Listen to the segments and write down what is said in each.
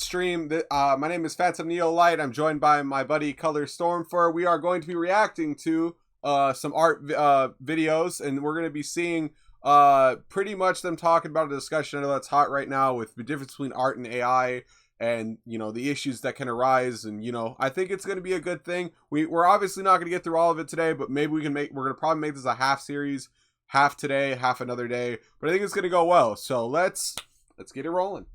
stream. My name is LvlUpLight. I'm joined by my buddy Color Stormfur. We are going to be reacting to some art videos, and we're going to be seeing pretty much them talking about a discussion I know that's hot right now with the difference between art and AI, and you know the issues that can arise. And you know, I think it's going to be a good thing. We're obviously not going to get through all of it today, but maybe we're going to probably make this a half series, half today, half another day. But I think it's going to go well. So let's get it rolling.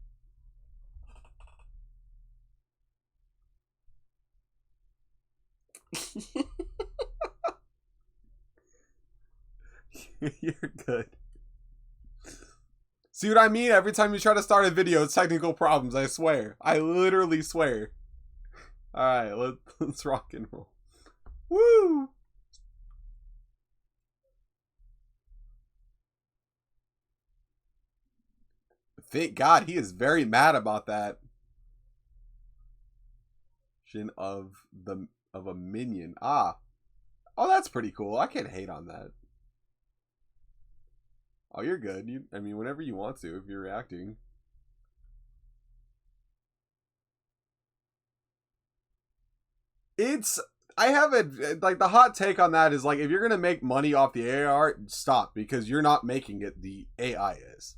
You're good. See what I mean? Every time you try to start a video, it's technical problems. I swear. I literally swear. Alright, let's rock and roll. Woo! Thank God, he is very mad about that. Of a minion. Oh, that's pretty cool. I can't hate on that. Oh, you're good. I mean, whenever you want to, if you're reacting. I have like the hot take on that is like, if you're gonna make money off the AI art, stop, because you're not making it. The AI is.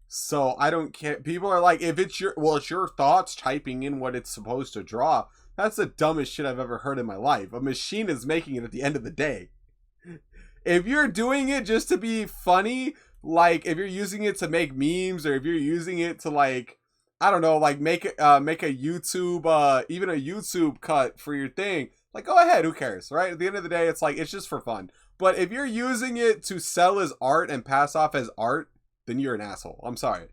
So I don't care. People are like, if it's it's your thoughts typing in what it's supposed to draw. That's the dumbest shit I've ever heard in my life. A machine is making it at the end of the day. If you're doing it just to be funny, like if you're using it to make memes, or if you're using it to like, I don't know, like make a YouTube, even a YouTube cut for your thing, like go ahead, who cares, right? At the end of the day, it's like, it's just for fun. But if you're using it to sell as art and pass off as art, then you're an asshole. I'm sorry.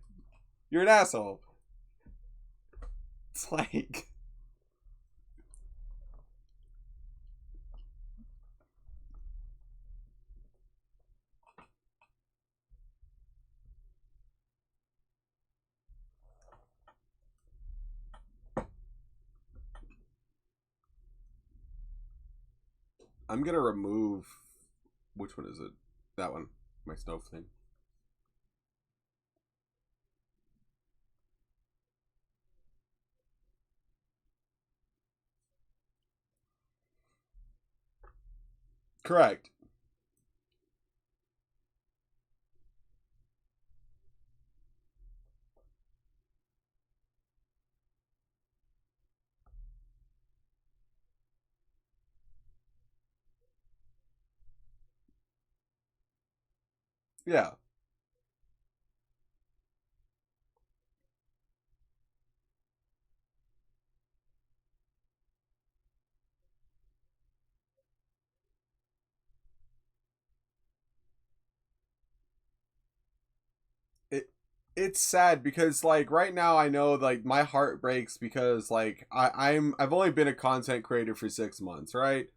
You're an asshole. It's like... I'm gonna remove, which one is it? That one, my stove thing. Correct. Yeah. It's sad because like right now I know like my heart breaks because like I've only been a content creator for 6 months, right?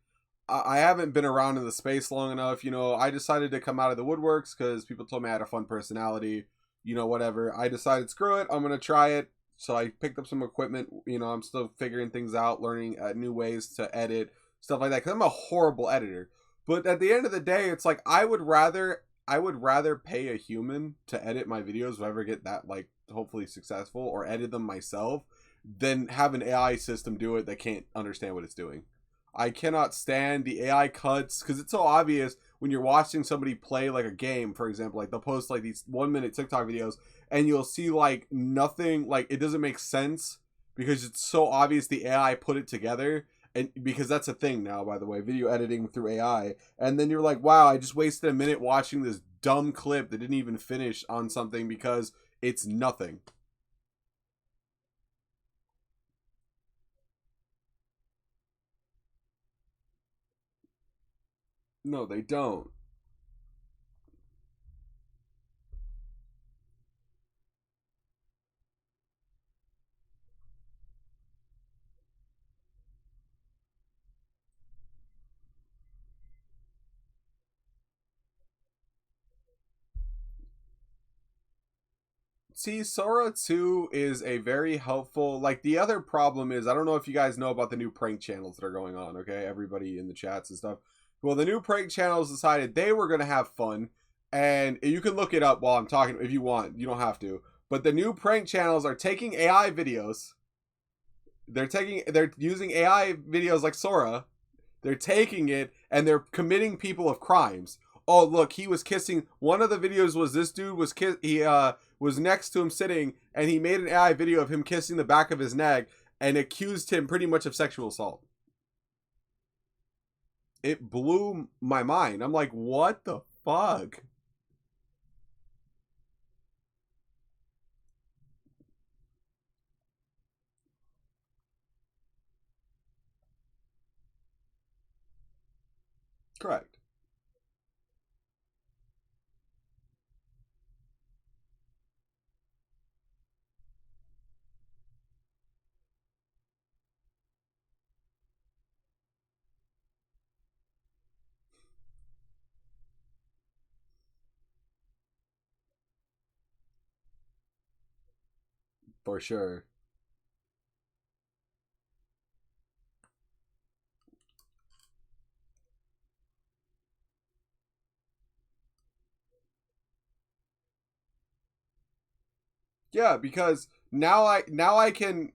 I haven't been around in the space long enough. You know, I decided to come out of the woodworks because people told me I had a fun personality. You know, whatever. I decided, screw it, I'm gonna try it. So I picked up some equipment. You know, I'm still figuring things out, learning new ways to edit, stuff like that. Because I'm a horrible editor. But at the end of the day, it's like I would rather pay a human to edit my videos, if I ever get that like hopefully successful, or edit them myself, than have an AI system do it that can't understand what it's doing. I cannot stand the AI cuts because it's so obvious when you're watching somebody play like a game, for example. Like they'll post like these 1 minute TikTok videos and you'll see like nothing, like it doesn't make sense because it's so obvious the AI put it together. And because that's a thing now, by the way, video editing through AI. And then you're like, wow, I just wasted a minute watching this dumb clip that didn't even finish on something because it's nothing. No, they don't. See, Sora 2 is a very helpful, like the other problem is, I don't know if you guys know about the new prank channels that are going on, okay? Everybody in the chats and stuff. Well, the new prank channels decided they were going to have fun, and you can look it up while I'm talking if you want. You don't have to. But the new prank channels are taking AI videos they're using AI videos like Sora. They're taking it and they're committing people of crimes. Oh, look, he was kissing. One of the videos was this dude was he was next to him sitting, and he made an AI video of him kissing the back of his neck and accused him pretty much of sexual assault. It blew my mind. I'm like, what the fuck? Correct. For sure. Yeah, because now I can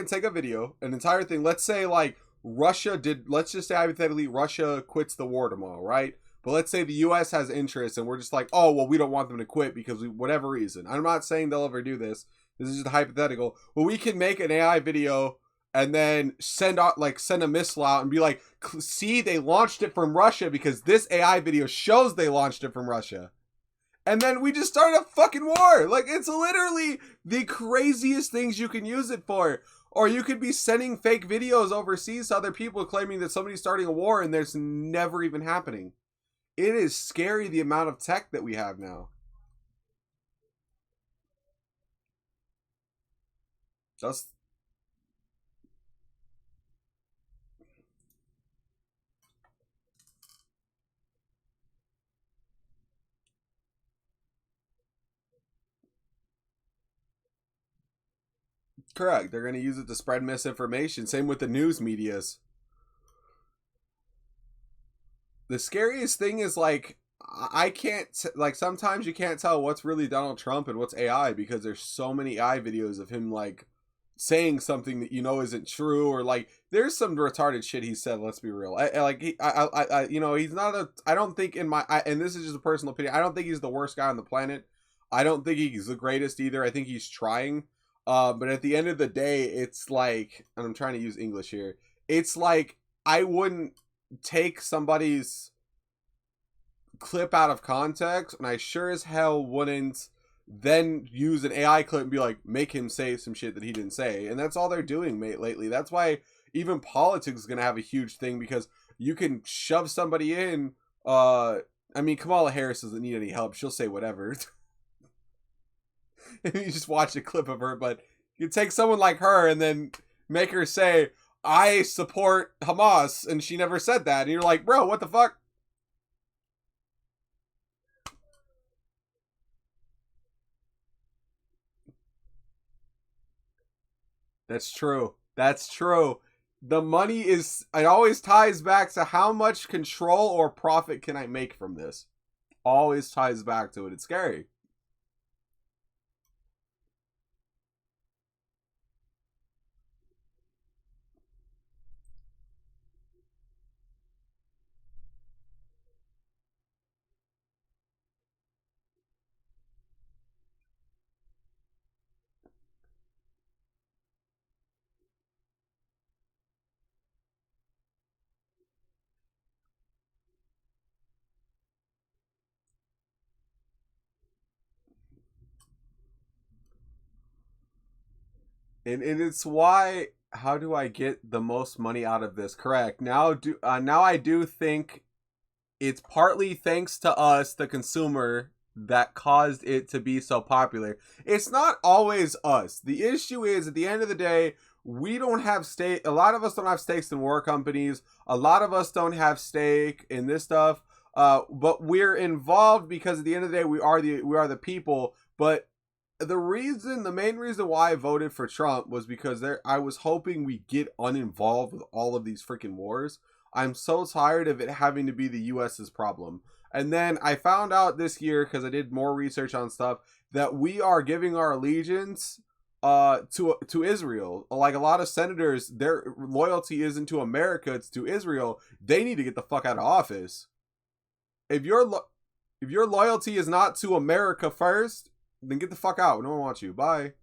take a video, an entire thing. Let's say like Russia did. Let's just say hypothetically Russia quits the war tomorrow, right? But let's say the U.S. has interest, and we're just like, oh well, we don't want them to quit because whatever reason. I'm not saying they'll ever do this. This is just hypothetical. But we can make an AI video and then send a missile out and be like, see, they launched it from Russia because this AI video shows they launched it from Russia. And then we just start a fucking war. Like, it's literally the craziest things you can use it for. Or you could be sending fake videos overseas to other people claiming that somebody's starting a war and there's never even happening. It is scary the amount of tech that we have now. Just correct. They're going to use it to spread misinformation. Same with the news medias. The scariest thing is like I can't like sometimes you can't tell what's really Donald Trump and what's AI because there's so many AI videos of him like saying something that you know isn't true, or like there's some retarded shit he said. Let's be real. You know, he's not a. I don't think and this is just a personal opinion. I don't think he's the worst guy on the planet. I don't think he's the greatest either. I think he's trying. But at the end of the day, it's like, and I'm trying to use English here. It's like I wouldn't take somebody's clip out of context, and I sure as hell wouldn't then use an AI clip and be like, make him say some shit that he didn't say. And that's all they're doing, mate, lately. That's why even politics is gonna have a huge thing, because you can shove somebody in. I mean, Kamala Harris doesn't need any help. She'll say whatever. You just watch a clip of her, but you take someone like her and then make her say, I support Hamas, and she never said that. And you're like, bro, what the fuck? That's true. That's true. The money is, it always ties back to how much control or profit can I make from this. Always ties back to it. It's scary. And it's why, how do I get the most money out of this? Correct. Now I do think it's partly thanks to us, the consumer, that caused it to be so popular. It's not always us. The issue is, at the end of the day, we don't have stake. A lot of us don't have stakes in war companies. A lot of us don't have stake in this stuff. But we're involved because at the end of the day, we are the people. But the main reason why I voted for Trump was because I was hoping we get uninvolved with all of these freaking wars. I'm so tired of it having to be the US's problem. And then I found out this year, because I did more research on stuff, that we are giving our allegiance to Israel. Like a lot of senators, their loyalty isn't to America, it's to Israel. They need to get the fuck out of office. If your loyalty is not to America first, then get the fuck out. No one wants you. Bye.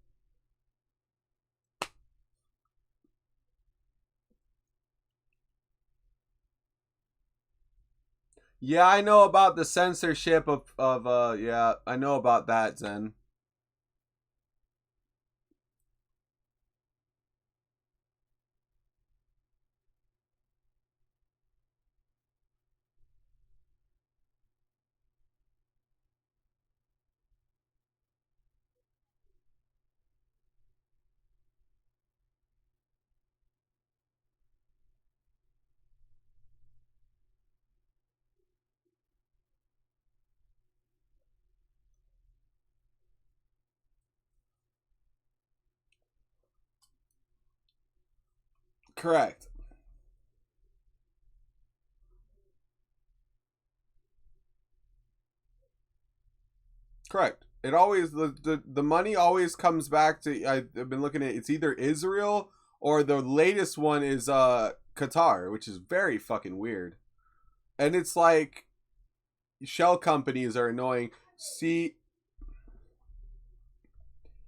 Yeah, I know about the censorship of yeah, I know about that, Zen. Correct. Correct. It always the money always comes back to I've been looking at it's either Israel or the latest one is Qatar, which is very fucking weird. And it's like shell companies are annoying. See,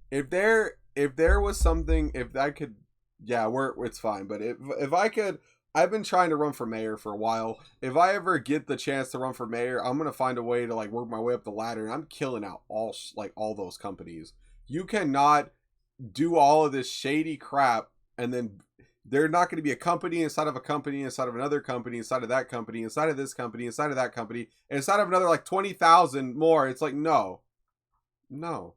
if there was something if I could yeah, it's fine, but if I could I've been trying to run for mayor for a while. If I ever get the chance to run for mayor, I'm gonna find a way to like work my way up the ladder, and I'm killing out all those companies. You cannot do all of this shady crap, and then they're not going to be a company inside of a company inside of another company inside of that company inside of this company inside of that company and inside of another like 20,000 more. It's like no, no.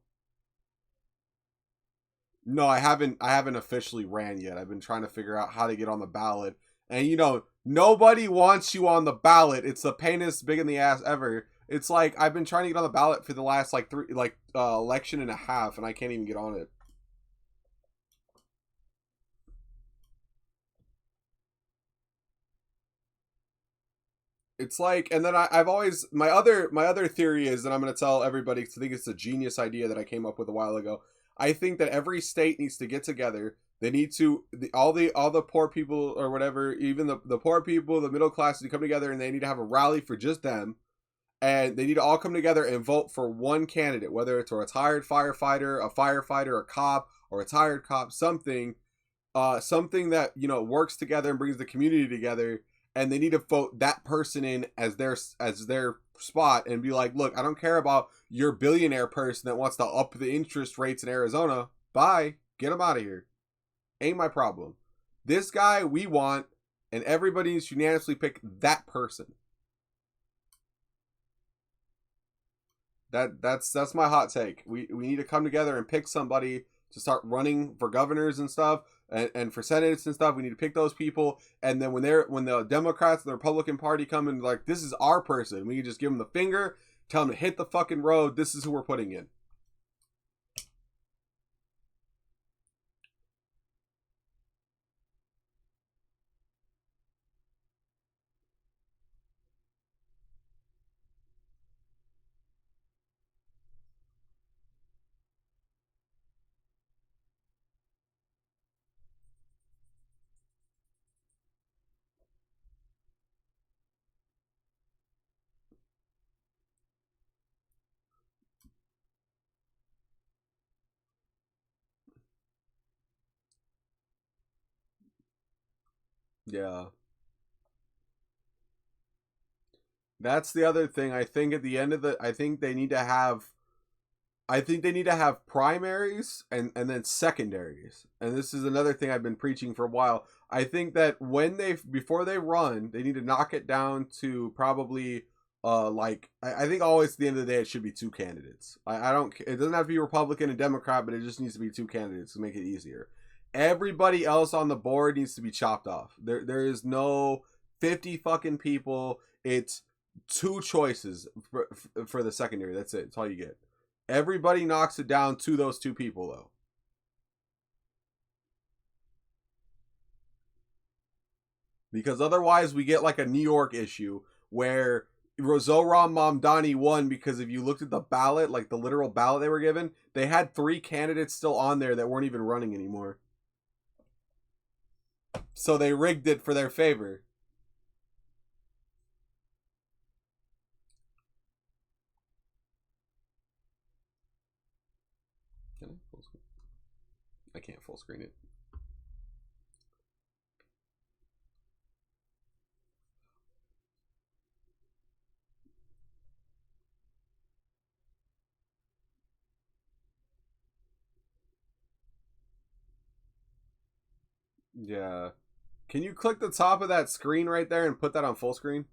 No, I haven't officially ran yet. I've been trying to figure out how to get on the ballot. And nobody wants you on the ballot. It's the painest big in the ass ever. It's like I've been trying to get on the ballot for the last like three election and a half and I can't even get on it. It's like and then I've always my other theory is that I'm gonna tell everybody because I think it's a genius idea that I came up with a while ago. I think that every state needs to get together. They need to all the poor people or whatever, even the poor people, the middle class, to come together and they need to have a rally for just them. And they need to all come together and vote for one candidate, whether it's a retired firefighter, a cop, or a retired cop, something that works together and brings the community together. And they need to vote that person in as their spot and be like, look, I don't care about your billionaire person that wants to up the interest rates in Arizona. Bye, get him out of here. Ain't my problem. This guy we want, and everybody needs to unanimously pick that person. That's my hot take. We need to come together and pick somebody to start running for governors and stuff, and for senates and stuff. We need to pick those people, and then when the Democrats and the Republican Party come and like this is our person, we can just give them the finger, tell them to hit the fucking road. This is who we're putting in. Yeah, that's the other thing. I think at the end of the, I think they need to have primaries and then secondaries. And this is another thing I've been preaching for a while. I think that before they run, they need to knock it down to probably like I think always at the end of the day it should be two candidates. I don't it doesn't have to be Republican and Democrat, but it just needs to be two candidates to make it easier. Everybody else on the board needs to be chopped off. There is no 50 fucking people. It's two choices for the secondary. That's it. That's all you get. Everybody knocks it down to those two people though. Because otherwise we get like a New York issue where Zohran Mamdani won because if you looked at the ballot, like the literal ballot they were given, they had 3 candidates still on there that weren't even running anymore. So they rigged it for their favor. Can I full screen? I can't full screen it. Yeah. Can you click the top of that screen right there and put that on full screen?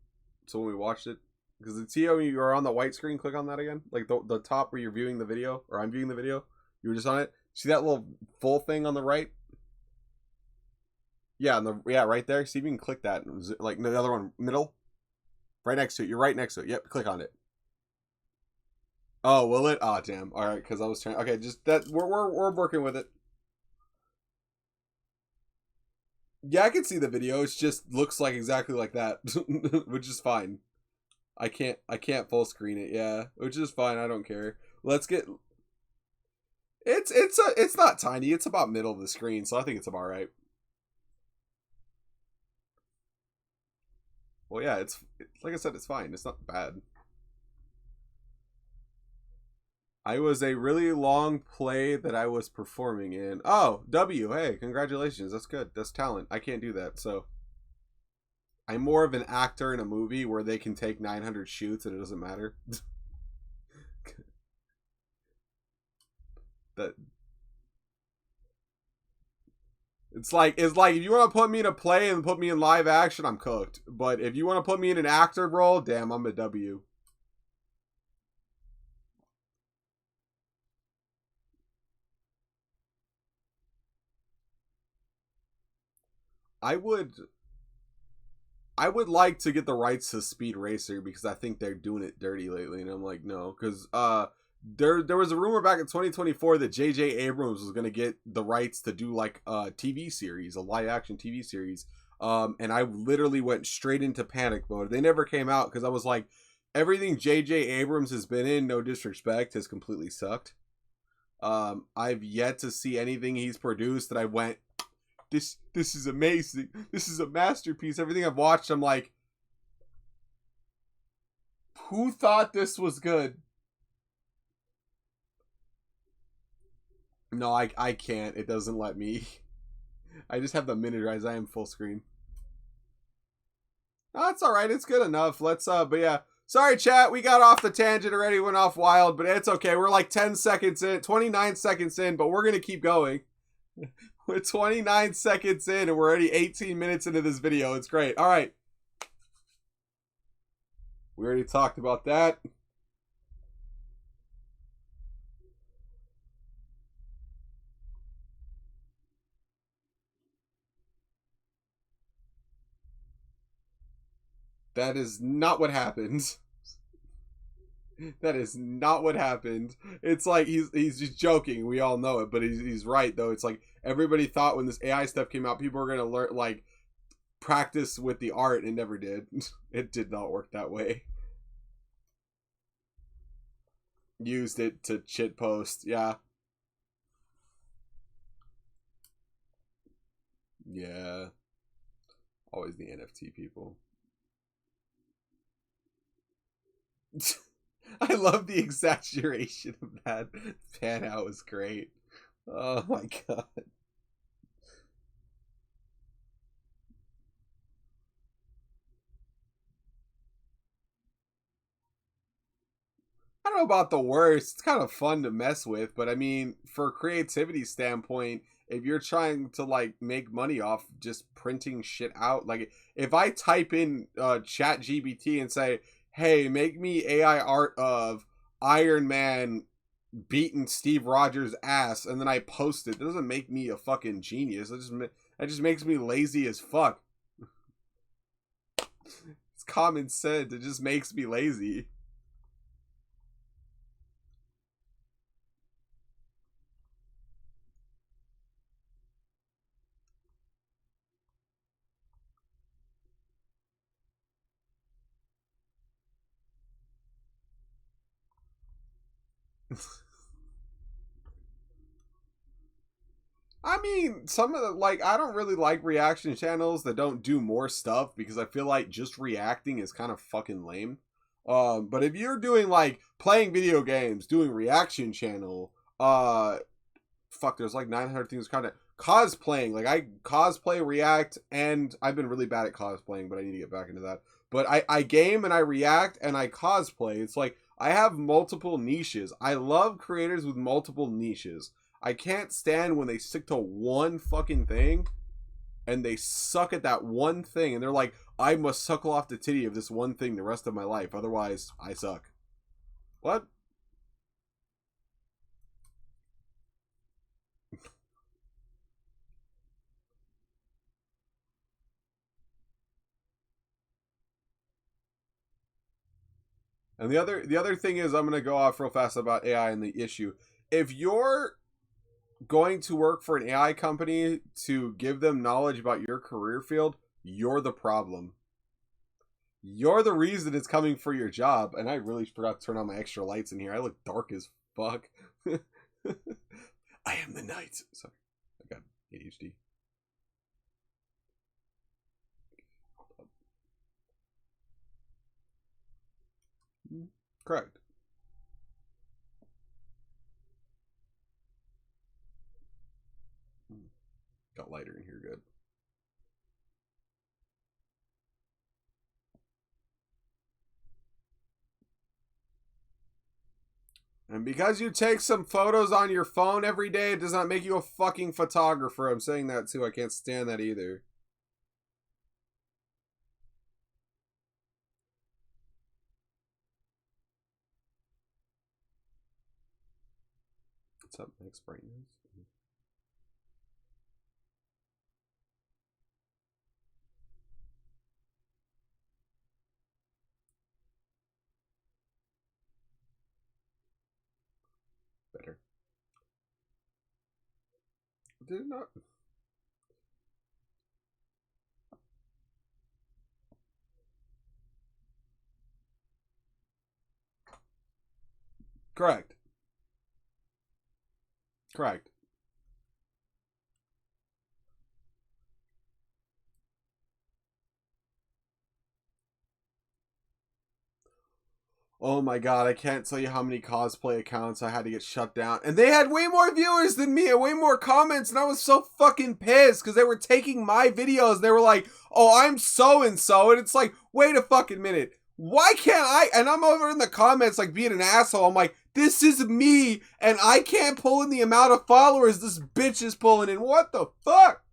So when we watched it, because it's here when you are on the white screen, click on that again. Like the top where you're viewing the video, or I'm viewing the video. You were just on it. See that little full thing on the right? Yeah, right there. See if you can click that. Like the other one, middle, right next to it. You're right next to it. Yep, click on it. Oh, will it? Oh, damn. All right, because I was trying. Okay, just that we're working with it. Yeah, I can see the video. It just looks like exactly like that, which is fine. I can't full screen it. Yeah, which is fine. I don't care. Let's get. It's not tiny. It's about middle of the screen, so I think it's about right. Well, yeah, it's like I said, it's fine. It's not bad. I was a really long play that I was performing in. Oh, W. Hey, congratulations. That's good. That's talent. I can't do that. So I'm more of an actor in a movie where they can take 900 shoots and it doesn't matter. that it's like if you want to put me in a play and put me in live action, I'm cooked. But if you want to put me in an actor role, damn, I'm a W. I would like to get the rights to Speed Racer because I think they're doing it dirty lately, and I'm like, no, because there was a rumor back in 2024 that J.J. Abrams was gonna get the rights to do like a TV series, a live action TV series, and I literally went straight into panic mode. They never came out because I was like, everything J.J. Abrams has been in, no disrespect, has completely sucked. I've yet to see anything he's produced that I went, this is amazing. This is a masterpiece. Everything I've watched, I'm like, who thought this was good? No, I can't. It doesn't let me. I just have the miniaturize. I am full screen. No, it's all right. It's good enough. Let's but yeah. Sorry, chat. We got off the tangent already. Went off wild, but it's okay. We're like 10 seconds in, 29 seconds in, but we're gonna keep going. We're 29 seconds in, and we're already 18 minutes into this video. It's great. All right. We already talked about that. That is not what happened. That is not what happened. It's like he's just joking. We all know it, but he's right though. It's like everybody thought when this AI stuff came out, people were gonna learn like practice with the art, and never did. It did not work that way. Used it to shit post. Yeah, yeah. Always the NFT people. I love the exaggeration of that. Pan out was great. Oh my god. I don't know about the worst. It's kind of fun to mess with, but I mean, for creativity standpoint, if you're trying to like make money off just printing shit out, like if I type in chat GBT and say, hey, make me AI art of Iron Man beating Steve Rogers' ass, and then I post it, that doesn't make me a fucking genius. That just makes me lazy as fuck. It's common sense. It just makes me lazy. I mean, some of the, like, I don't really like reaction channels that don't do more stuff because I feel like just reacting is kind of fucking lame. But if you're doing like playing video games, doing reaction channel, fuck, there's like 900 things kind of cosplaying. Like I cosplay, react, and I've been really bad at cosplaying, but I need to get back into that. But I game and I react and I cosplay. It's like I have multiple niches. I love creators with multiple niches. I can't stand when they stick to one fucking thing and they suck at that one thing and they're like, I must suckle off the titty of this one thing the rest of my life. Otherwise, I suck. What? And the other thing is I'm gonna go off real fast about AI and the issue. If you're going to work for an AI company to give them knowledge about your career field, you're the problem. You're the reason it's coming for your job. And I really forgot to turn on my extra lights in here. I look dark as fuck. I am the night. Sorry, I got ADHD. Correct. Got lighter in here, good. And because you take some photos on your phone every day, it does not make you a fucking photographer. I'm saying that too. I can't stand that either. What's up, max brightness? Better. Did it not? Correct. Correct. Oh my god, I can't tell you how many cosplay accounts I had to get shut down. And they had way more viewers than me and way more comments, and I was so fucking pissed because they were taking my videos. They were like, oh, I'm so and so. And it's like, wait a fucking minute. Why can't I? And I'm over in the comments like being an asshole. I'm like, this is me, and I can't pull in the amount of followers this bitch is pulling in. What the fuck?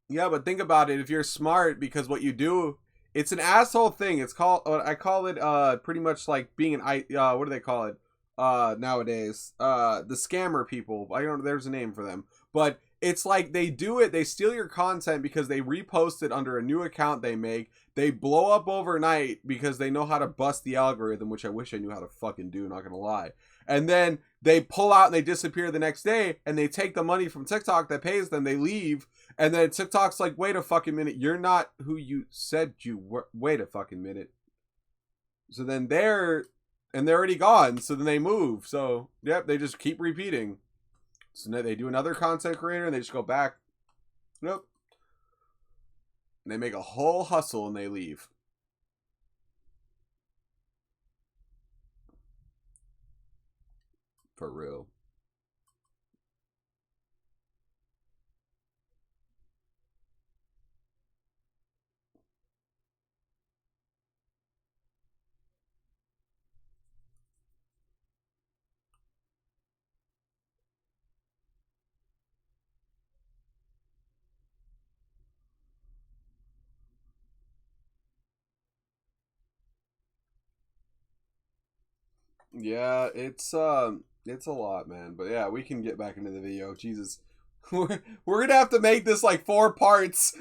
Yeah, but think about it. If you're smart, because what you do, it's an asshole thing. It's called. I call it. Pretty much like being an. What do they call it? Nowadays. The scammer people. I don't. There's a name for them, but it's like they do it. They steal your content because they repost it under a new account they make. They blow up overnight because they know how to bust the algorithm, which I wish I knew how to fucking do. Not gonna lie. And then they pull out and they disappear the next day, and they take the money from TikTok that pays them. They leave, and then TikTok's like, wait a fucking minute, you're not who you said you were. Wait a fucking minute. So then they're already gone. So then they move. So, yep, they just keep repeating. So now they do another content creator and they just go back. Nope. And they make a whole hustle and they leave. For real. Yeah, it's a lot, man. But yeah, we can get back into the video. Jesus. We're gonna have to make this like 4 parts.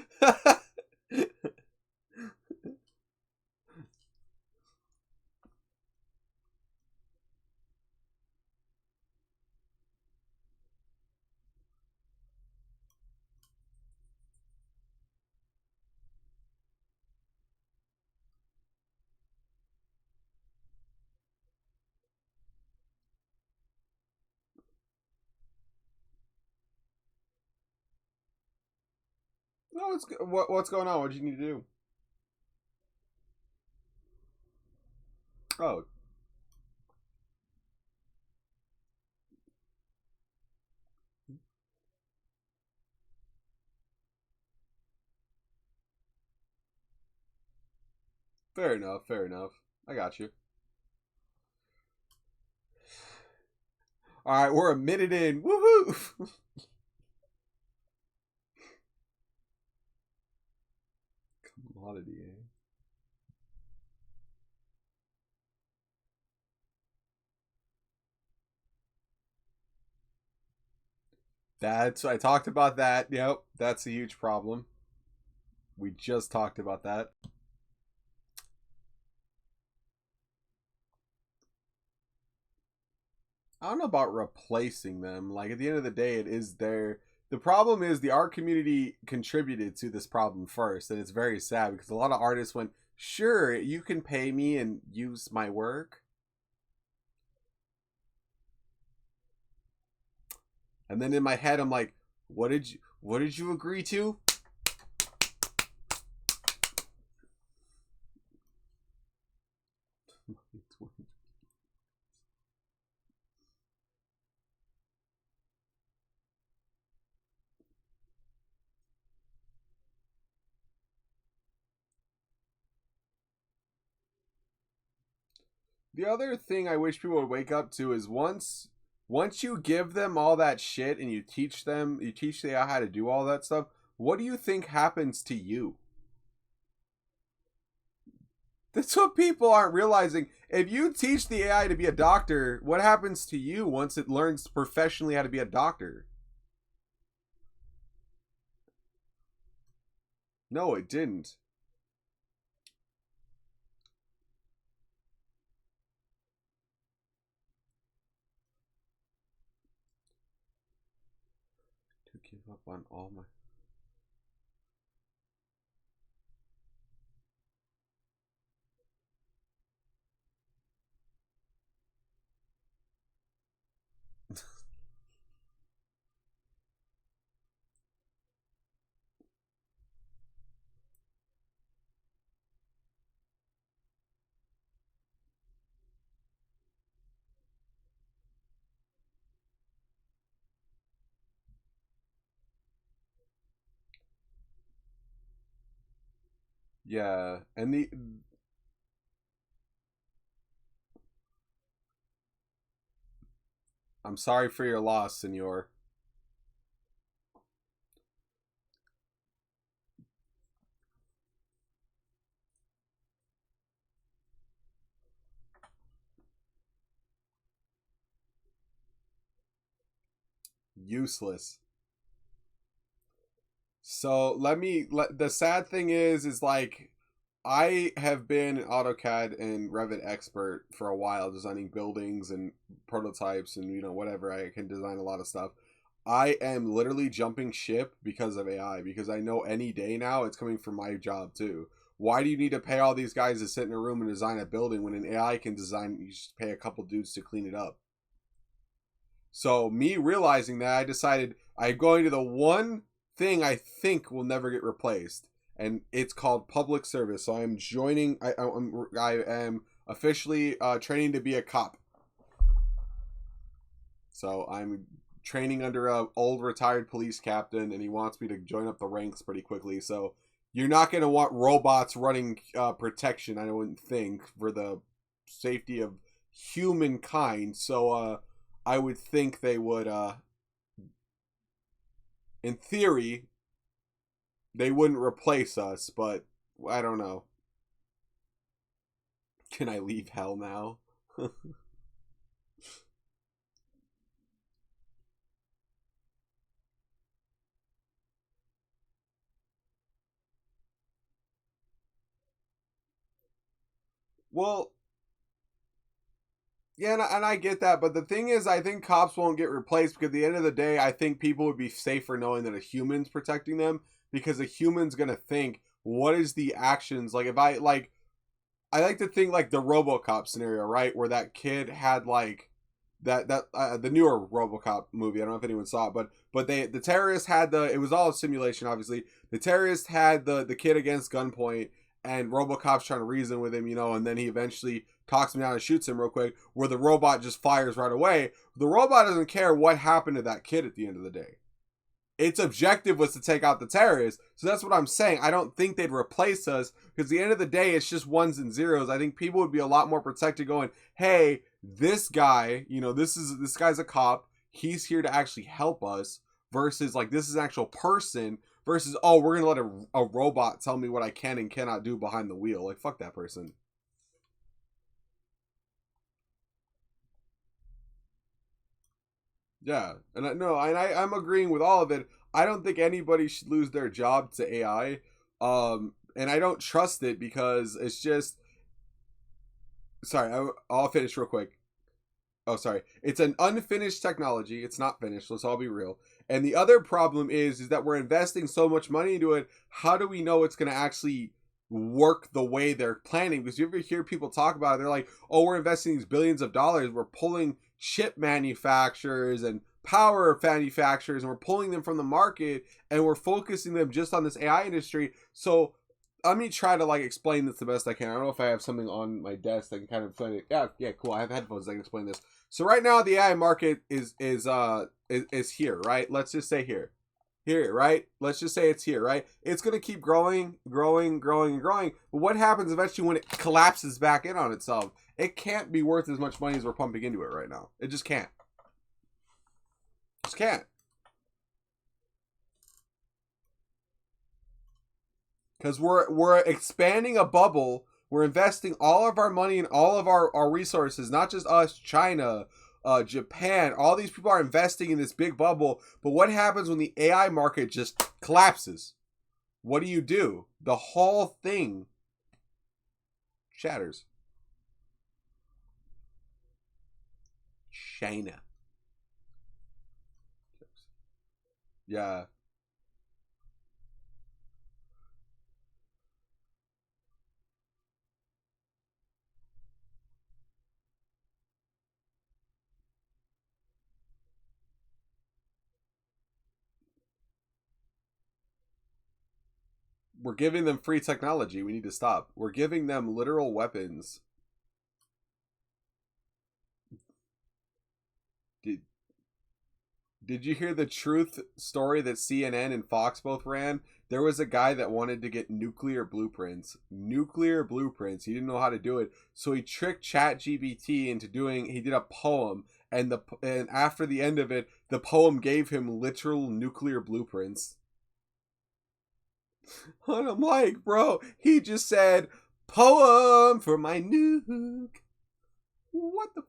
what's going on? What do you need to do? Oh, fair enough. Fair enough. I got you. All right, we're a minute in. Woohoo! Commodity, eh? That's I talked about that. Yep, that's a huge problem. We just talked about that. I don't know about replacing them. Like at the end of the day, it is their. The problem is the art community contributed to this problem first, and it's very sad because a lot of artists went, "Sure, you can pay me and use my work," and then in my head, I'm like, What did you agree to?" The other thing I wish people would wake up to is once you give them all that shit and you teach the AI how to do all that stuff, what do you think happens to you? That's what people aren't realizing. If you teach the AI to be a doctor, what happens to you once it learns professionally how to be a doctor? No, it didn't. To give up on all my yeah, and the I'm sorry for your loss, senor. Useless. So the sad thing is like I have been an AutoCAD and Revit expert for a while, designing buildings and prototypes and whatever. I can design a lot of stuff. I am literally jumping ship because of AI, because I know any day now it's coming for my job too. Why do you need to pay all these guys to sit in a room and design a building when an AI can design? You just pay a couple dudes to clean it up. So me realizing that, I decided I'm going to the one thing I think will never get replaced, and it's called public service. So I'm joining. I am officially training to be a cop. So I'm training under a old retired police captain, and he wants me to join up the ranks pretty quickly. So you're not going to want robots running protection, I wouldn't think, for the safety of humankind. So I would think they would, in theory, they wouldn't replace us, but I don't know. Can I leave hell now? Well, yeah, and I get that, but the thing is, I think cops won't get replaced because at the end of the day, I think people would be safer knowing that a human's protecting them, because a human's gonna think, what is the actions like if I like to think like the RoboCop scenario, right, where that kid had like The newer RoboCop movie. I don't know if anyone saw it, but the terrorists had it was all a simulation, obviously. The terrorists had the kid against gunpoint, and RoboCop's trying to reason with him, and then he eventually talks him down and shoots him real quick, where the robot just fires right away. The robot doesn't care what happened to that kid at the end of the day. Its objective was to take out the terrorists. So that's what I'm saying. I don't think they'd replace us, because at the end of the day, it's just ones and zeros. I think people would be a lot more protected going, hey, this guy, this guy's a cop. He's here to actually help us, versus like, this is an actual person, versus, oh, we're going to let a robot tell me what I can and cannot do behind the wheel. Like, fuck that person. Yeah, and I'm agreeing with all of it. I don't think anybody should lose their job to AI, and I don't trust it because it's just. Sorry, I'll finish real quick. Oh, sorry. It's an unfinished technology. It's not finished. Let's all be real. And the other problem is that we're investing so much money into it. How do we know it's going to actually work the way they're planning? Because you ever hear people talk about it, they're like, oh, we're investing these billions of dollars. We're pulling chip manufacturers and power manufacturers, and we're pulling them from the market, and we're focusing them just on this AI industry. So let me try to like explain this the best I can. I don't know if I have something on my desk that can kind of explain it. Yeah, cool. I have headphones that can explain this. So right now the AI market is here, right? Let's just say here, right? Let's just say it's here, right? It's gonna keep growing, growing, growing, and growing. But what happens eventually when it collapses back in on itself? It can't be worth as much money as we're pumping into it right now. It just can't. Just can't. Because we're expanding a bubble. We're investing all of our money and all of our resources, not just us, China, Japan. All these people are investing in this big bubble. But what happens when the AI market just collapses? What do? The whole thing shatters. China. Yeah. We're giving them free technology. We need to stop. We're giving them literal weapons. Did Did you hear the truth story that CNN and Fox both ran? There was a guy that wanted to get nuclear blueprints. Nuclear blueprints. He didn't know how to do it, so he tricked ChatGPT into doing. He did a poem, and after the end of it, the poem gave him literal nuclear blueprints. And I'm like, bro, he just said poem for my nuke. What the?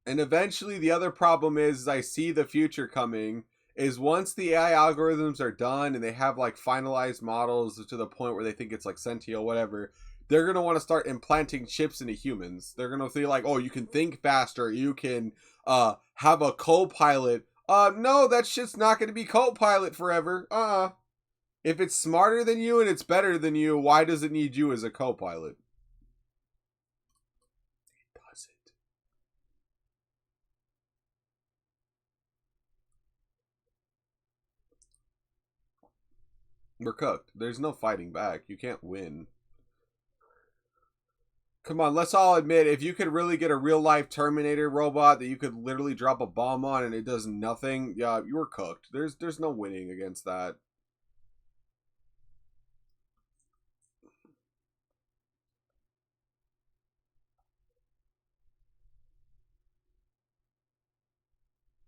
And eventually, the other problem is I see the future coming. Is once the AI algorithms are done and they have like finalized models to the point where they think it's like sentient, whatever, they're gonna want to start implanting chips into humans. They're gonna feel like, oh, you can think faster, you can have a co-pilot. No, that shit's not gonna be co-pilot forever. If it's smarter than you and it's better than you, why does it need you as a co-pilot? Does it? We're cooked. There's no fighting back. You can't win. Come on, let's all admit, if you could really get a real life Terminator robot that you could literally drop a bomb on and it does nothing, yeah, you were cooked. There's no winning against that.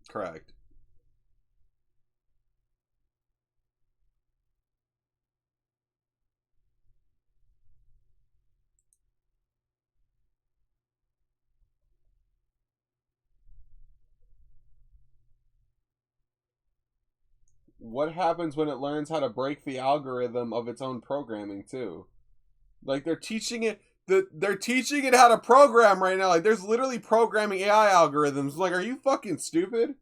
Correct. What happens when it learns how to break the algorithm of its own programming too? Like they're teaching it. they're teaching it how to program right now. Like, there's literally programming AI algorithms. Like, are you fucking stupid?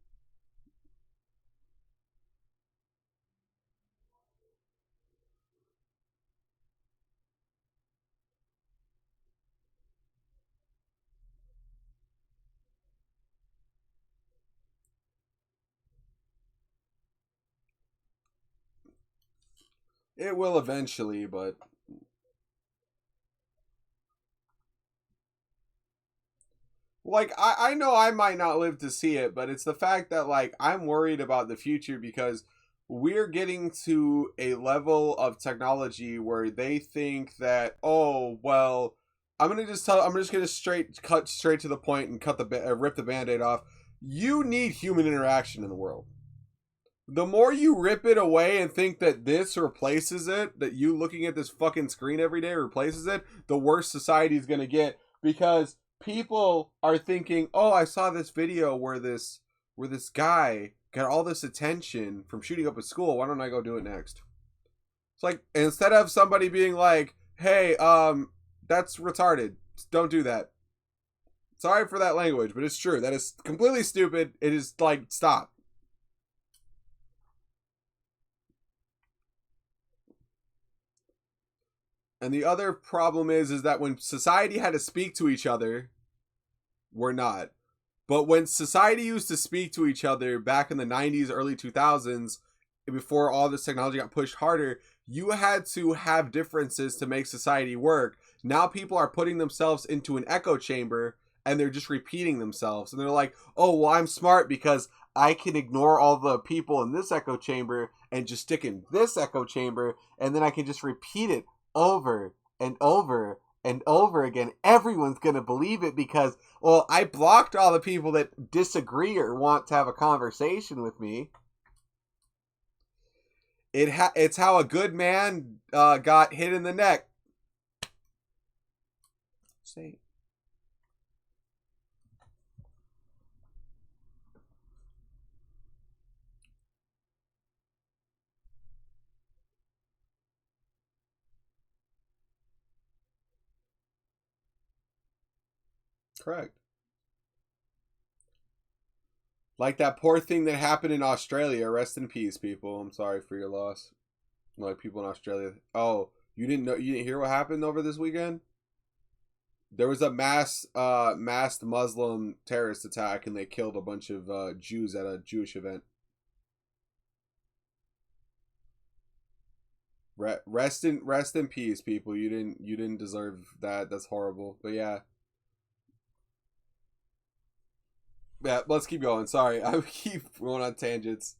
It will eventually, but like I know I might not live to see it, but it's the fact that like I'm worried about the future because we're getting to a level of technology where they think that, oh well, I'm just gonna cut straight to the point and rip the band-aid off. You need human interaction in the world. The more you rip it away and think that this replaces it, that you looking at this fucking screen every day replaces it, the worse society is going to get, because people are thinking, "Oh, I saw this video where this guy got all this attention from shooting up a school. Why don't I go do it next?" It's like, instead of somebody being like, "Hey, that's retarded. Don't do that." Sorry for that language, but it's true. That is completely stupid. It is like, stop. And the other problem is that when society had to speak to each other, we're not. But when society used to speak to each other back in the 90s, early 2000s, before all this technology got pushed harder, you had to have differences to make society work. Now people are putting themselves into an echo chamber and they're just repeating themselves. And they're like, oh, well, I'm smart because I can ignore all the people in this echo chamber and just stick in this echo chamber, and then I can just repeat it over and over and over again. Everyone's gonna believe it because, well, I blocked all the people that disagree or want to have a conversation with me. It's how a good man got hit in the neck. Say. Correct. Like that poor thing that happened in Australia. Rest in peace, people. I'm sorry for your loss. Like people in Australia. Oh, you didn't know? You didn't hear what happened over this weekend? There was a masked Muslim terrorist attack, and they killed a bunch of Jews at a Jewish event. Rest in peace, people. You didn't deserve that. That's horrible. But yeah, yeah. Let's keep going. Sorry, I keep going on tangents.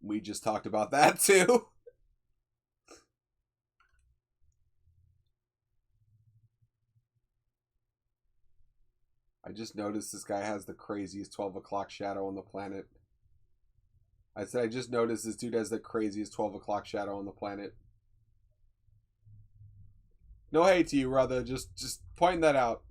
We just talked about that too. I just noticed this guy has the craziest 12 o'clock shadow on the planet. I said I just noticed this dude has the craziest 12 o'clock shadow on the planet. No hate to you, brother. Just point that out.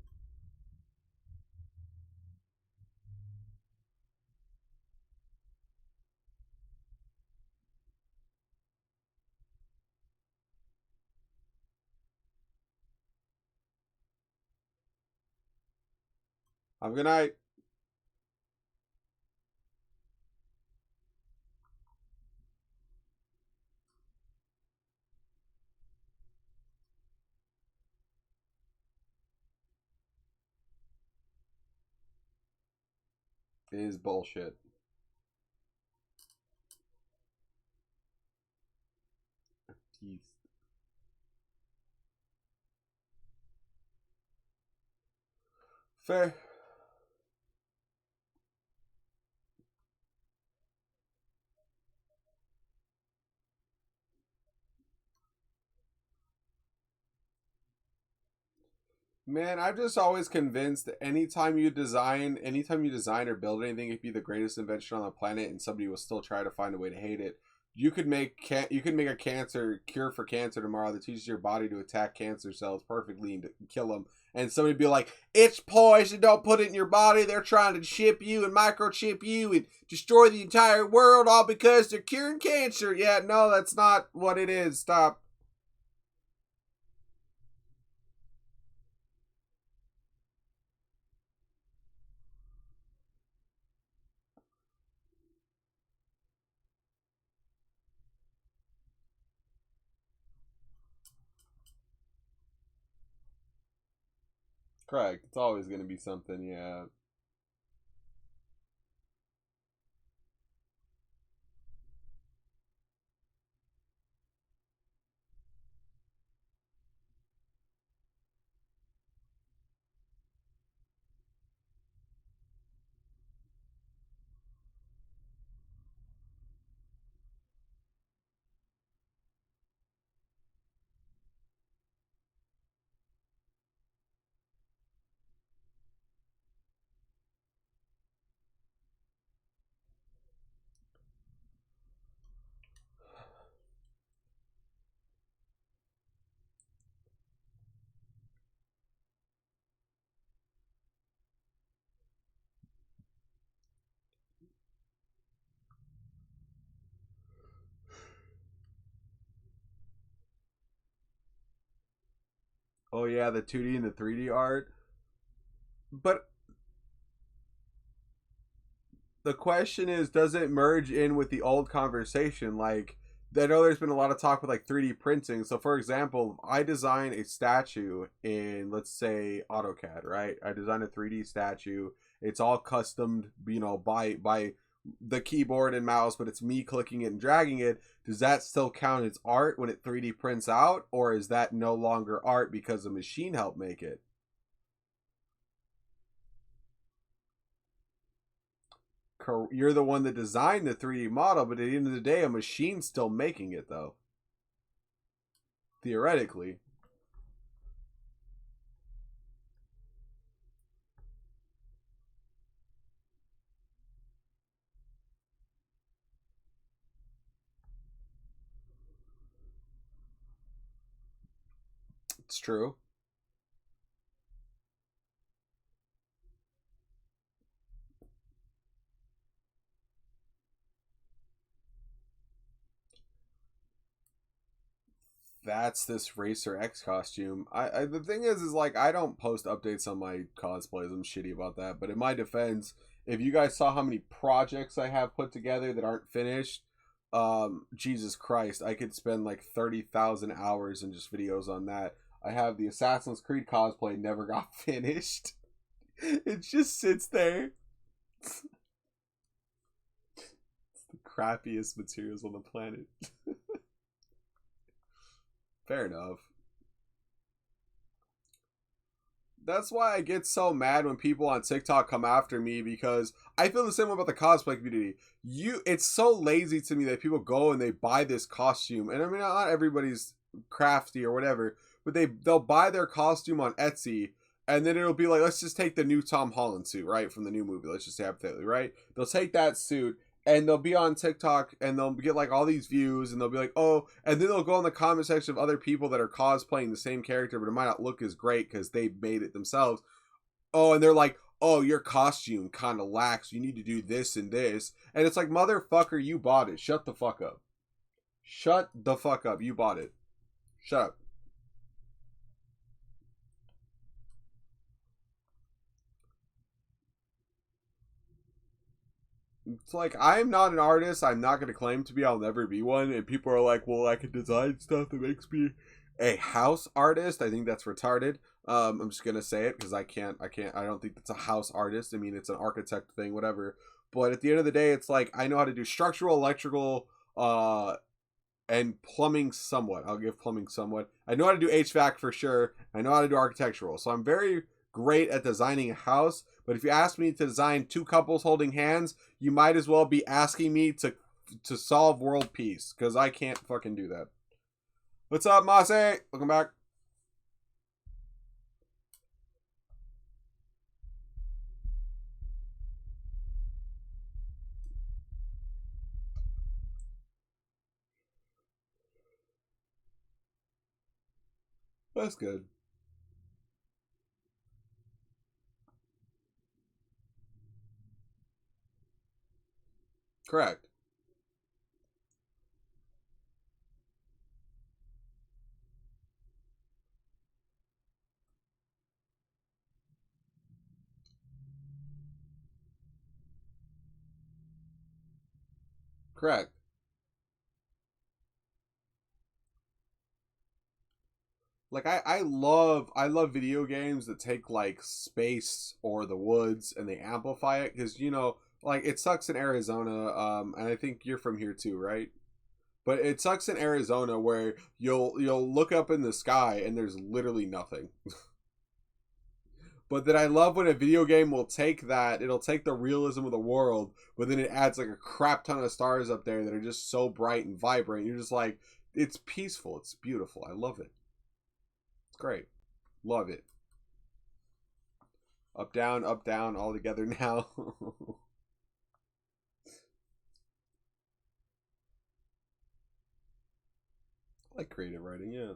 Have a good night. It is bullshit. Teeth. Fair. Man, I'm just always convinced that anytime you design or build anything, it could be the greatest invention on the planet, and somebody will still try to find a way to hate it. You could make a cancer cure for cancer tomorrow that teaches your body to attack cancer cells perfectly and to kill them, and somebody be like, it's poison, don't put it in your body, they're trying to chip you and microchip you and destroy the entire world all because they're curing cancer. Yeah, no, that's not what it is. Stop. Correct. It's always going to be something, yeah. Oh, yeah, the 2D and the 3D art. But the question is, does it merge in with the old conversation? Like, I know there's been a lot of talk with like 3D printing. So, for example, I design a statue in, let's say, AutoCAD, right? I design a 3D statue. It's all custom, by the keyboard and mouse, but it's me clicking it and dragging it. Does that still count as art when it 3D prints out, or is that no longer art because the machine helped make it? You're the one that designed the 3D model, but at the end of the day, a machine's still making it, though. Theoretically. It's true. That's this Racer X costume. The thing is like I don't post updates on my cosplays. I'm shitty about that. But in my defense, if you guys saw how many projects I have put together that aren't finished, Jesus Christ, I could spend like 30,000 hours in just videos on that. I have the Assassin's Creed cosplay never got finished. It just sits there. It's the crappiest materials on the planet. Fair enough. That's why I get so mad when people on TikTok come after me because I feel the same way about the cosplay community. It's so lazy to me that people go and they buy this costume, and I mean not everybody's crafty or whatever, but they'll buy their costume on Etsy, and then it'll be like, let's just take the new Tom Holland suit, right, from the new movie. Let's just say hypothetically, right? They'll take that suit and they'll be on TikTok and they'll get like all these views and they'll be like, oh, and then they'll go in the comment section of other people that are cosplaying the same character, but it might not look as great because they made it themselves. Oh, and they're like, oh, your costume kind of lacks. You need to do this and this. And it's like, motherfucker, you bought it. Shut the fuck up. Shut the fuck up. You bought it. Shut up. It's like I'm not an artist. I'm not going to claim to be. I'll never be one. And people are like, "Well, I can design stuff that makes me a house artist." I think that's retarded. I'm just gonna say it because I can't. I can't. I don't think that's a house artist. I mean, it's an architect thing, whatever. But at the end of the day, it's like I know how to do structural, electrical, and plumbing somewhat. I'll give plumbing somewhat. I know how to do HVAC for sure. I know how to do architectural. So I'm very great at designing a house. But if you ask me to design two couples holding hands, you might as well be asking me to solve world peace because I can't fucking do that. What's up, Mase? Welcome back. That's good. Correct. Correct. Like I love video games that take like space or the woods and they amplify it because like it sucks in Arizona, and I think you're from here too, right? But it sucks in Arizona where you'll look up in the sky and there's literally nothing. But then I love when a video game will take that, it'll take the realism of the world, but then it adds like a crap ton of stars up there that are just so bright and vibrant. You're just like, it's peaceful, it's beautiful. I love it. It's great. Love it. Up, down, all together now. I like creative writing, yeah.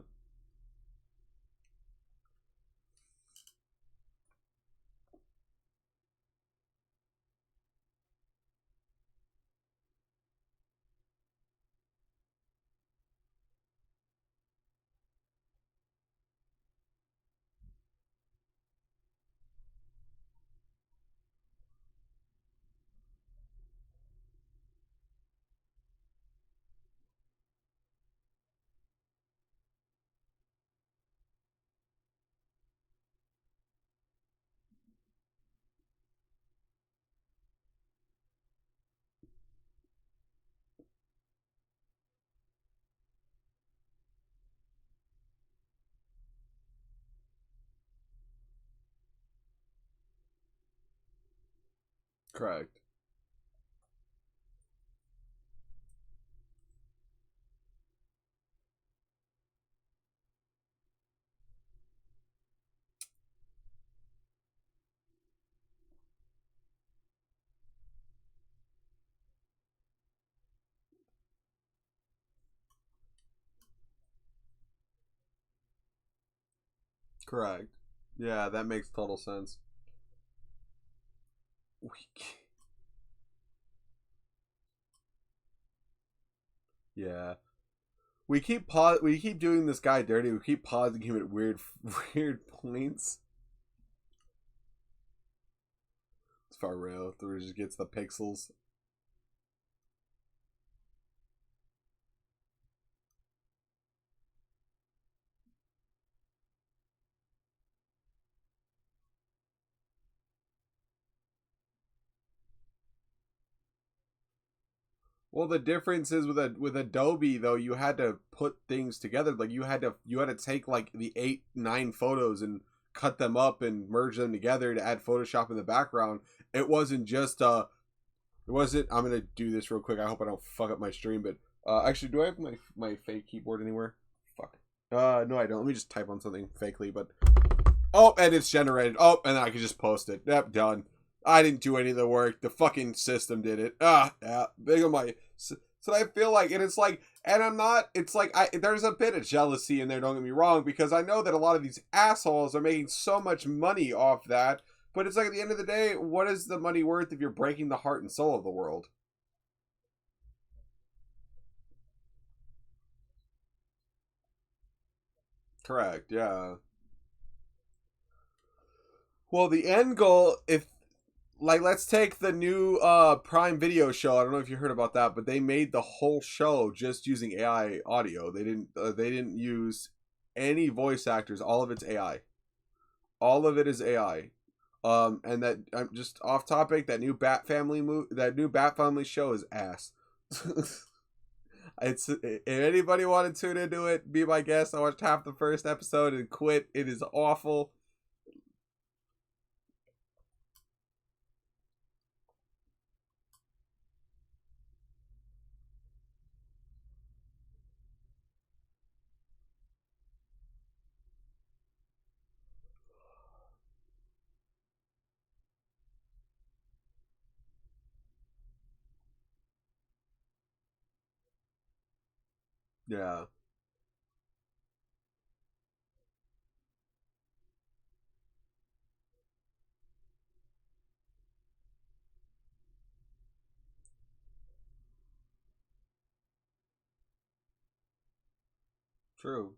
Correct. Correct. Yeah, that makes total sense. Yeah. We keep doing this guy dirty. We keep pausing him at weird weird points. It's far real. Where he just gets the pixels. Well, the difference is with Adobe though, you had to put things together. Like you had to take like the 8, 9 photos and cut them up and merge them together to add Photoshop in the background. It wasn't just it wasn't. I'm gonna do this real quick. I hope I don't fuck up my stream. But actually, do I have my fake keyboard anywhere? Fuck. No, I don't. Let me just type on something fakely. But oh, and it's generated. Oh, and then I can just post it. Yep, done. I didn't do any of the work. The fucking system did it. Yeah. Big on my. So I feel like, and it's like, and I'm not. It's like there's a bit of jealousy in there. Don't get me wrong, because I know that a lot of these assholes are making so much money off that. But it's like at the end of the day, what is the money worth if you're breaking the heart and soul of the world? Correct. Yeah. Well, the end goal, if like let's take the new Prime Video show. I don't know if you heard about that, but they made the whole show just using AI audio. They didn't use any voice actors. All of it's AI. All of it is AI. And that I'm just off topic. That new Bat Family show is ass. It's if anybody want to tune into it, be my guest. I watched half the first episode and quit. It is awful. Yeah. True.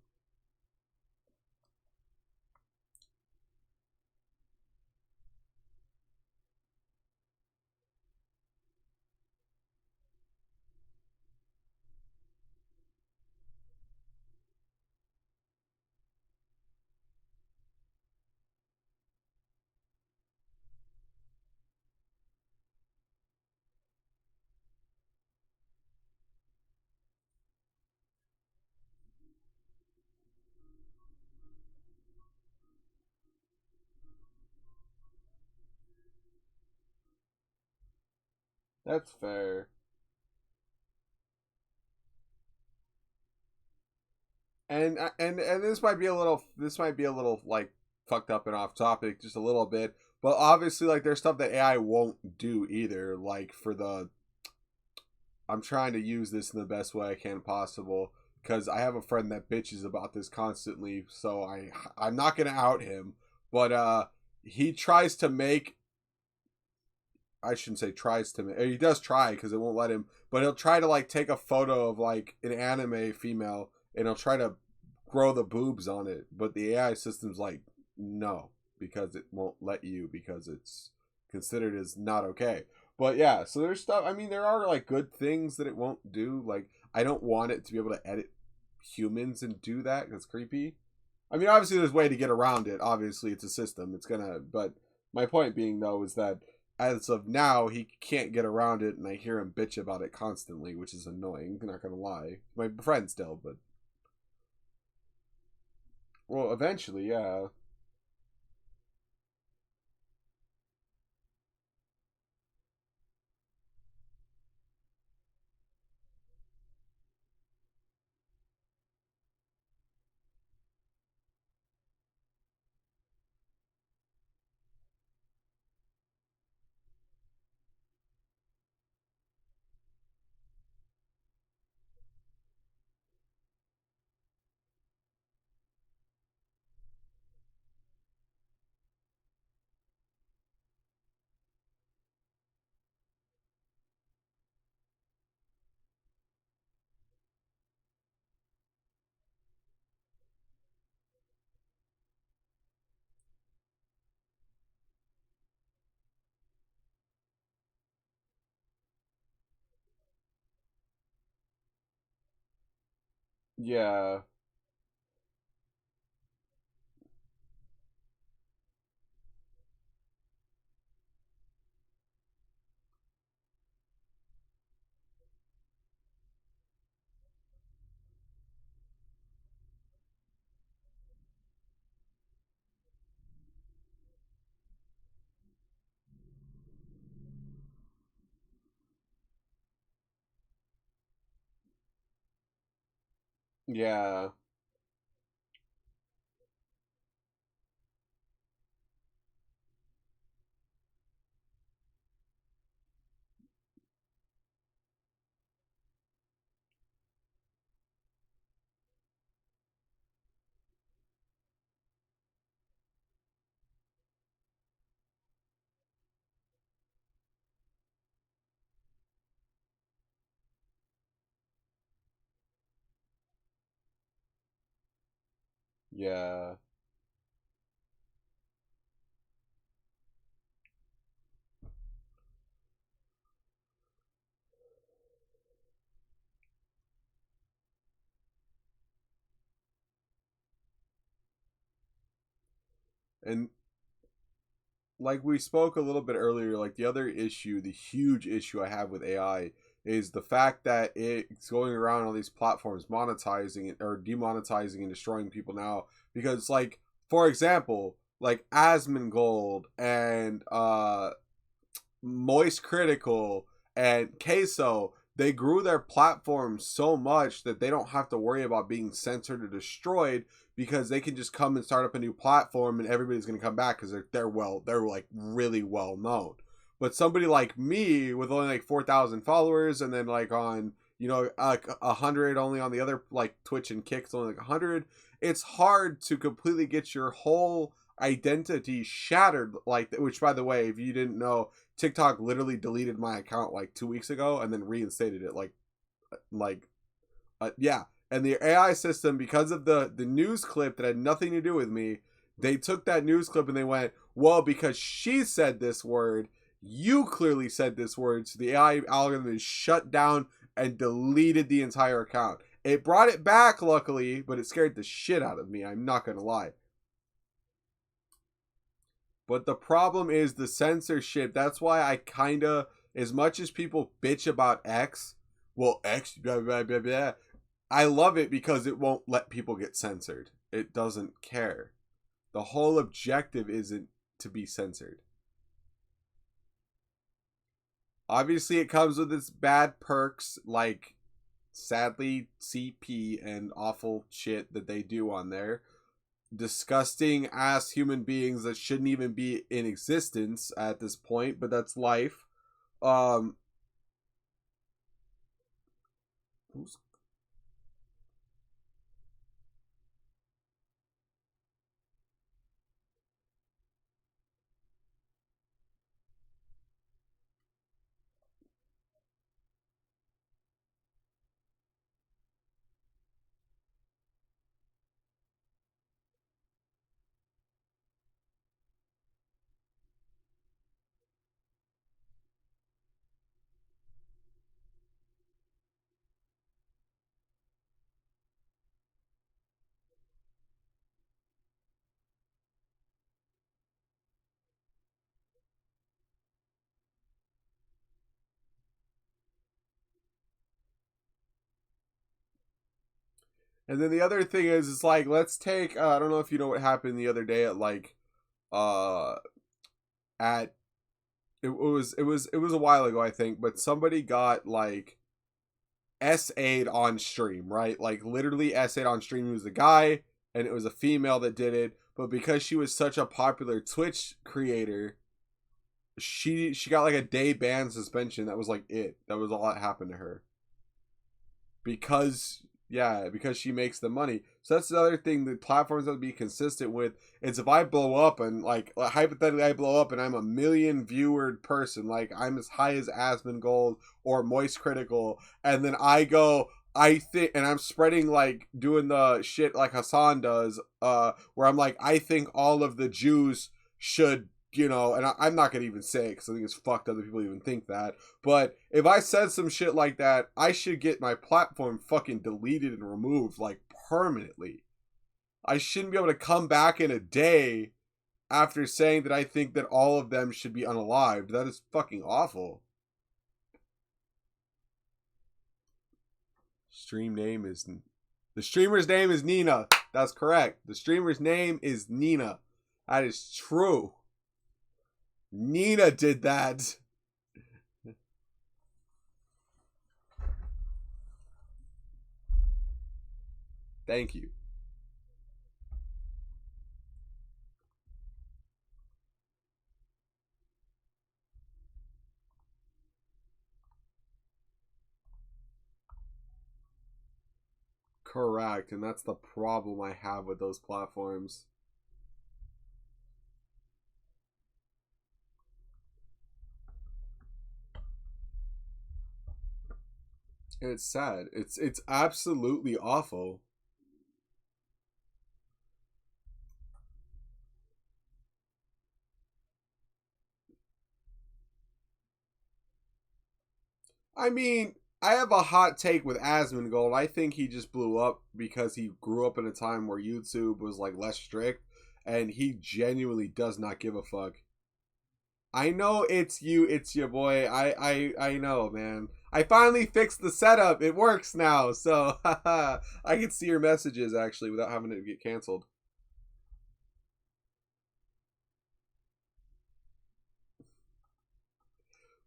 That's fair. And this might be a little like fucked up and off topic just a little bit, but obviously like there's stuff that AI won't do either. Like for the I'm trying to use this in the best way I can possible because I have a friend that bitches about this constantly, so I'm not gonna out him, but he tries to make I shouldn't say tries to make he does try because it won't let him, but he'll try to like take a photo of like an anime female and he'll try to grow the boobs on it, but the AI system's like no because it won't let you because it's considered as not okay. But yeah, so there's stuff. I mean, there are like good things that it won't do. Like I don't want it to be able to edit humans and do that. That's creepy. I mean, obviously there's a way to get around it. Obviously, it's a system. It's gonna. But my point being though is that as of now, he can't get around it, and I hear him bitch about it constantly, which is annoying. I'm not gonna lie. My friend still, but well, eventually, yeah, yeah, yeah, yeah, and like we spoke a little bit earlier, like the other issue, the huge issue I have with AI is the fact that it's going around all these platforms monetizing it or demonetizing and destroying people now. Because like, for example, like Asmongold and Moist Critical and Queso, they grew their platform so much that they don't have to worry about being censored or destroyed because they can just come and start up a new platform and everybody's going to come back because they're like really well known. But somebody like me with only like 4,000 followers and then like on like 100 only on the other like Twitch and Kick's only like 100, it's hard to completely get your whole identity shattered like which by the way if you didn't know TikTok literally deleted my account like 2 weeks ago and then reinstated it like yeah And the AI system, because of the news clip that had nothing to do with me, they took that news clip and they went, well, because she said this word, you clearly said this word. So the AI algorithm is shut down and deleted the entire account. It brought it back, luckily, but it scared the shit out of me. I'm not going to lie. But the problem is the censorship. That's why I kind of, as much as people bitch about X, well, X, blah, blah, blah, blah, I love it because it won't let people get censored. It doesn't care. The whole objective isn't to be censored. Obviously, it comes with its bad perks, like, sadly, CP and awful shit that they do on there. Disgusting ass human beings that shouldn't even be in existence at this point, but that's life. Who's And then the other thing is, it's like, let's take, I don't know if you know what happened the other day at like, uh, at, it was a while ago, I think, but somebody got like SA'd on stream, right? Like literally SA'd on stream. It was a guy and it was a female that did it, but because she was such a popular Twitch creator, she got like a day ban suspension. That was like it. That was all that happened to her. Because because she makes the money. So that's the other thing that platforms have to be consistent with. It's if I blow up and like hypothetically I blow up and I'm a million viewered person, like I'm as high as Asmongold or Moist Critical, and then I go, I think, and I'm spreading like doing the shit like Hassan does, where I'm like, I think all of the Jews should, and I'm not gonna even say it because I think it's fucked other people even think that. But if I said some shit like that, I should get my platform fucking deleted and removed like permanently. I shouldn't be able to come back in a day after saying that I think that all of them should be unalived. That is fucking awful. The streamer's name is Nina. That's correct. The streamer's name is Nina. That is true. Nina did that. Thank you. Correct, and that's the problem I have with those platforms. It's sad. It's absolutely awful. I mean, I have a hot take with Asmongold. I think he just blew up because he grew up in a time where YouTube was like less strict, and he genuinely does not give a fuck. I know it's you, it's your boy. I know, man. I finally fixed the setup. It works now, so I can see your messages actually without having to get canceled.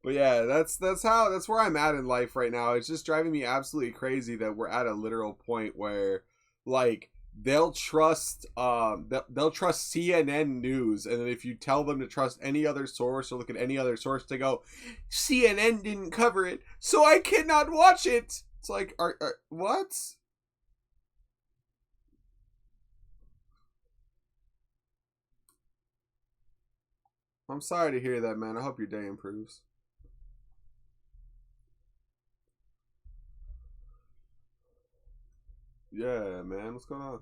But yeah, that's where I'm at in life right now. It's just driving me absolutely crazy that we're at a literal point where like they'll trust CNN news, and then if you tell them to trust any other source or look at any other source, they go, CNN didn't cover it, so I cannot watch it. It's like, are what? I'm sorry to hear that, man. I hope your day improves. Yeah, man. What's going on?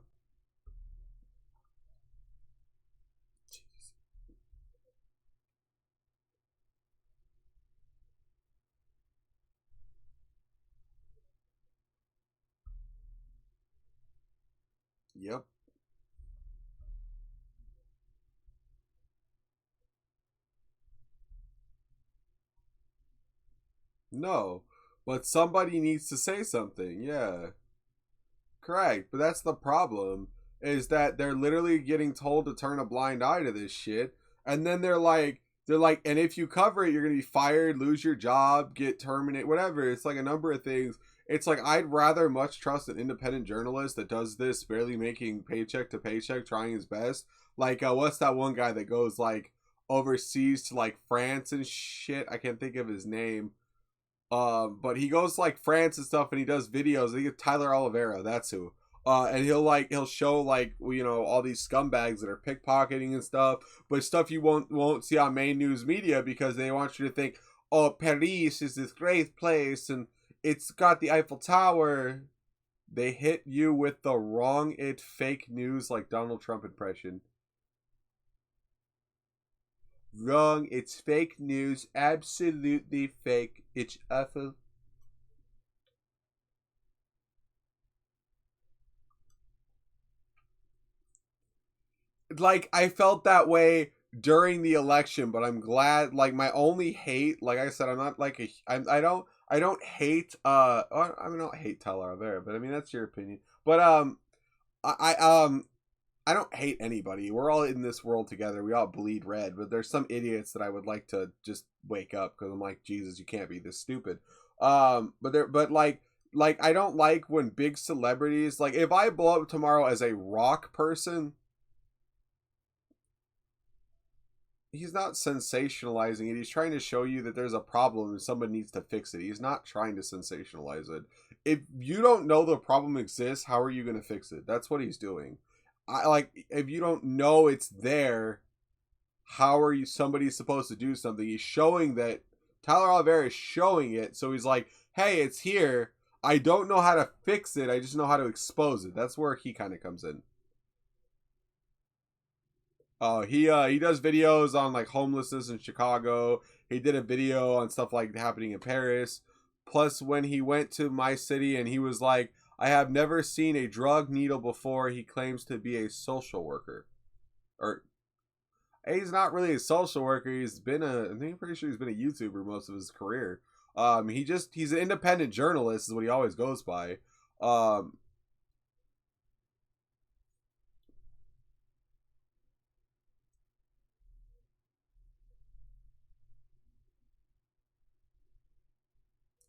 Yep. No. But somebody needs to say something. Yeah. Correct. But that's the problem is that they're literally getting told to turn a blind eye to this shit. And then they're like, and if you cover it, you're gonna be fired, lose your job, get terminated, whatever. It's like a number of things. It's like I'd rather much trust an independent journalist that does this, barely making paycheck to paycheck, trying his best. Like, what's that one guy that goes like overseas to like France and shit? I can't think of his name. But he goes to, like France and stuff, and he does videos. I think Tyler Oliveira, that's who. And he'll show like all these scumbags that are pickpocketing and stuff, but stuff you won't see on main news media because they want you to think, oh, Paris is this great place and it's got the Eiffel Tower. They hit you with the wrong fake news like Donald Trump impression. Wrong, it's fake news, absolutely fake. It's awful. Like I felt that way during the election, but I'm glad. Like my only hate, like I said, I'm not like I don't hate I mean I don't hate Tyler Rivera, but I mean that's your opinion. But I don't hate anybody. We're all in this world together. We all bleed red, but there's some idiots that I would like to just wake up because I'm like, Jesus, you can't be this stupid. But I don't like when big celebrities, like if I blow up tomorrow as a rock person, he's not sensationalizing it. He's trying to show you that there's a problem and someone needs to fix it. He's not trying to sensationalize it. If you don't know the problem exists, how are you going to fix it? That's what he's doing. I like if you don't know it's there, how are you somebody's supposed to do something? He's showing that Tyler Oliveira is showing it, so he's like, "Hey, it's here. I don't know how to fix it. I just know how to expose it." That's where he kind of comes in. He does videos on like homelessness in Chicago. He did a video on stuff like happening in Paris. Plus, when he went to my city and he was like, "I have never seen a drug needle before." He claims to be a social worker, or he's not really a social worker. I think I'm pretty sure he's been a YouTuber most of his career. He's an independent journalist is what he always goes by. Um,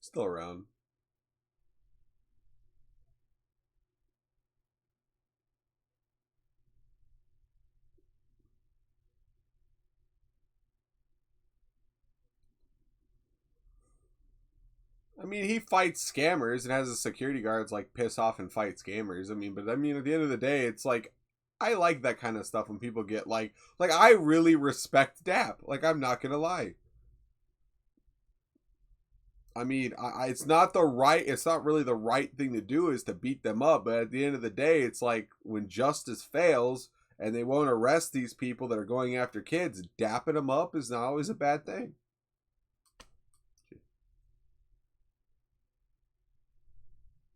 Still around. I mean, he fights scammers and has his security guards like piss off and fight scammers. I mean, but I mean, at the end of the day, it's like I like that kind of stuff when people get like I really respect DAP. Like I'm not gonna lie. I mean, it's not really the right thing to do is to beat them up. But at the end of the day, it's like when justice fails and they won't arrest these people that are going after kids, dapping them up is not always a bad thing.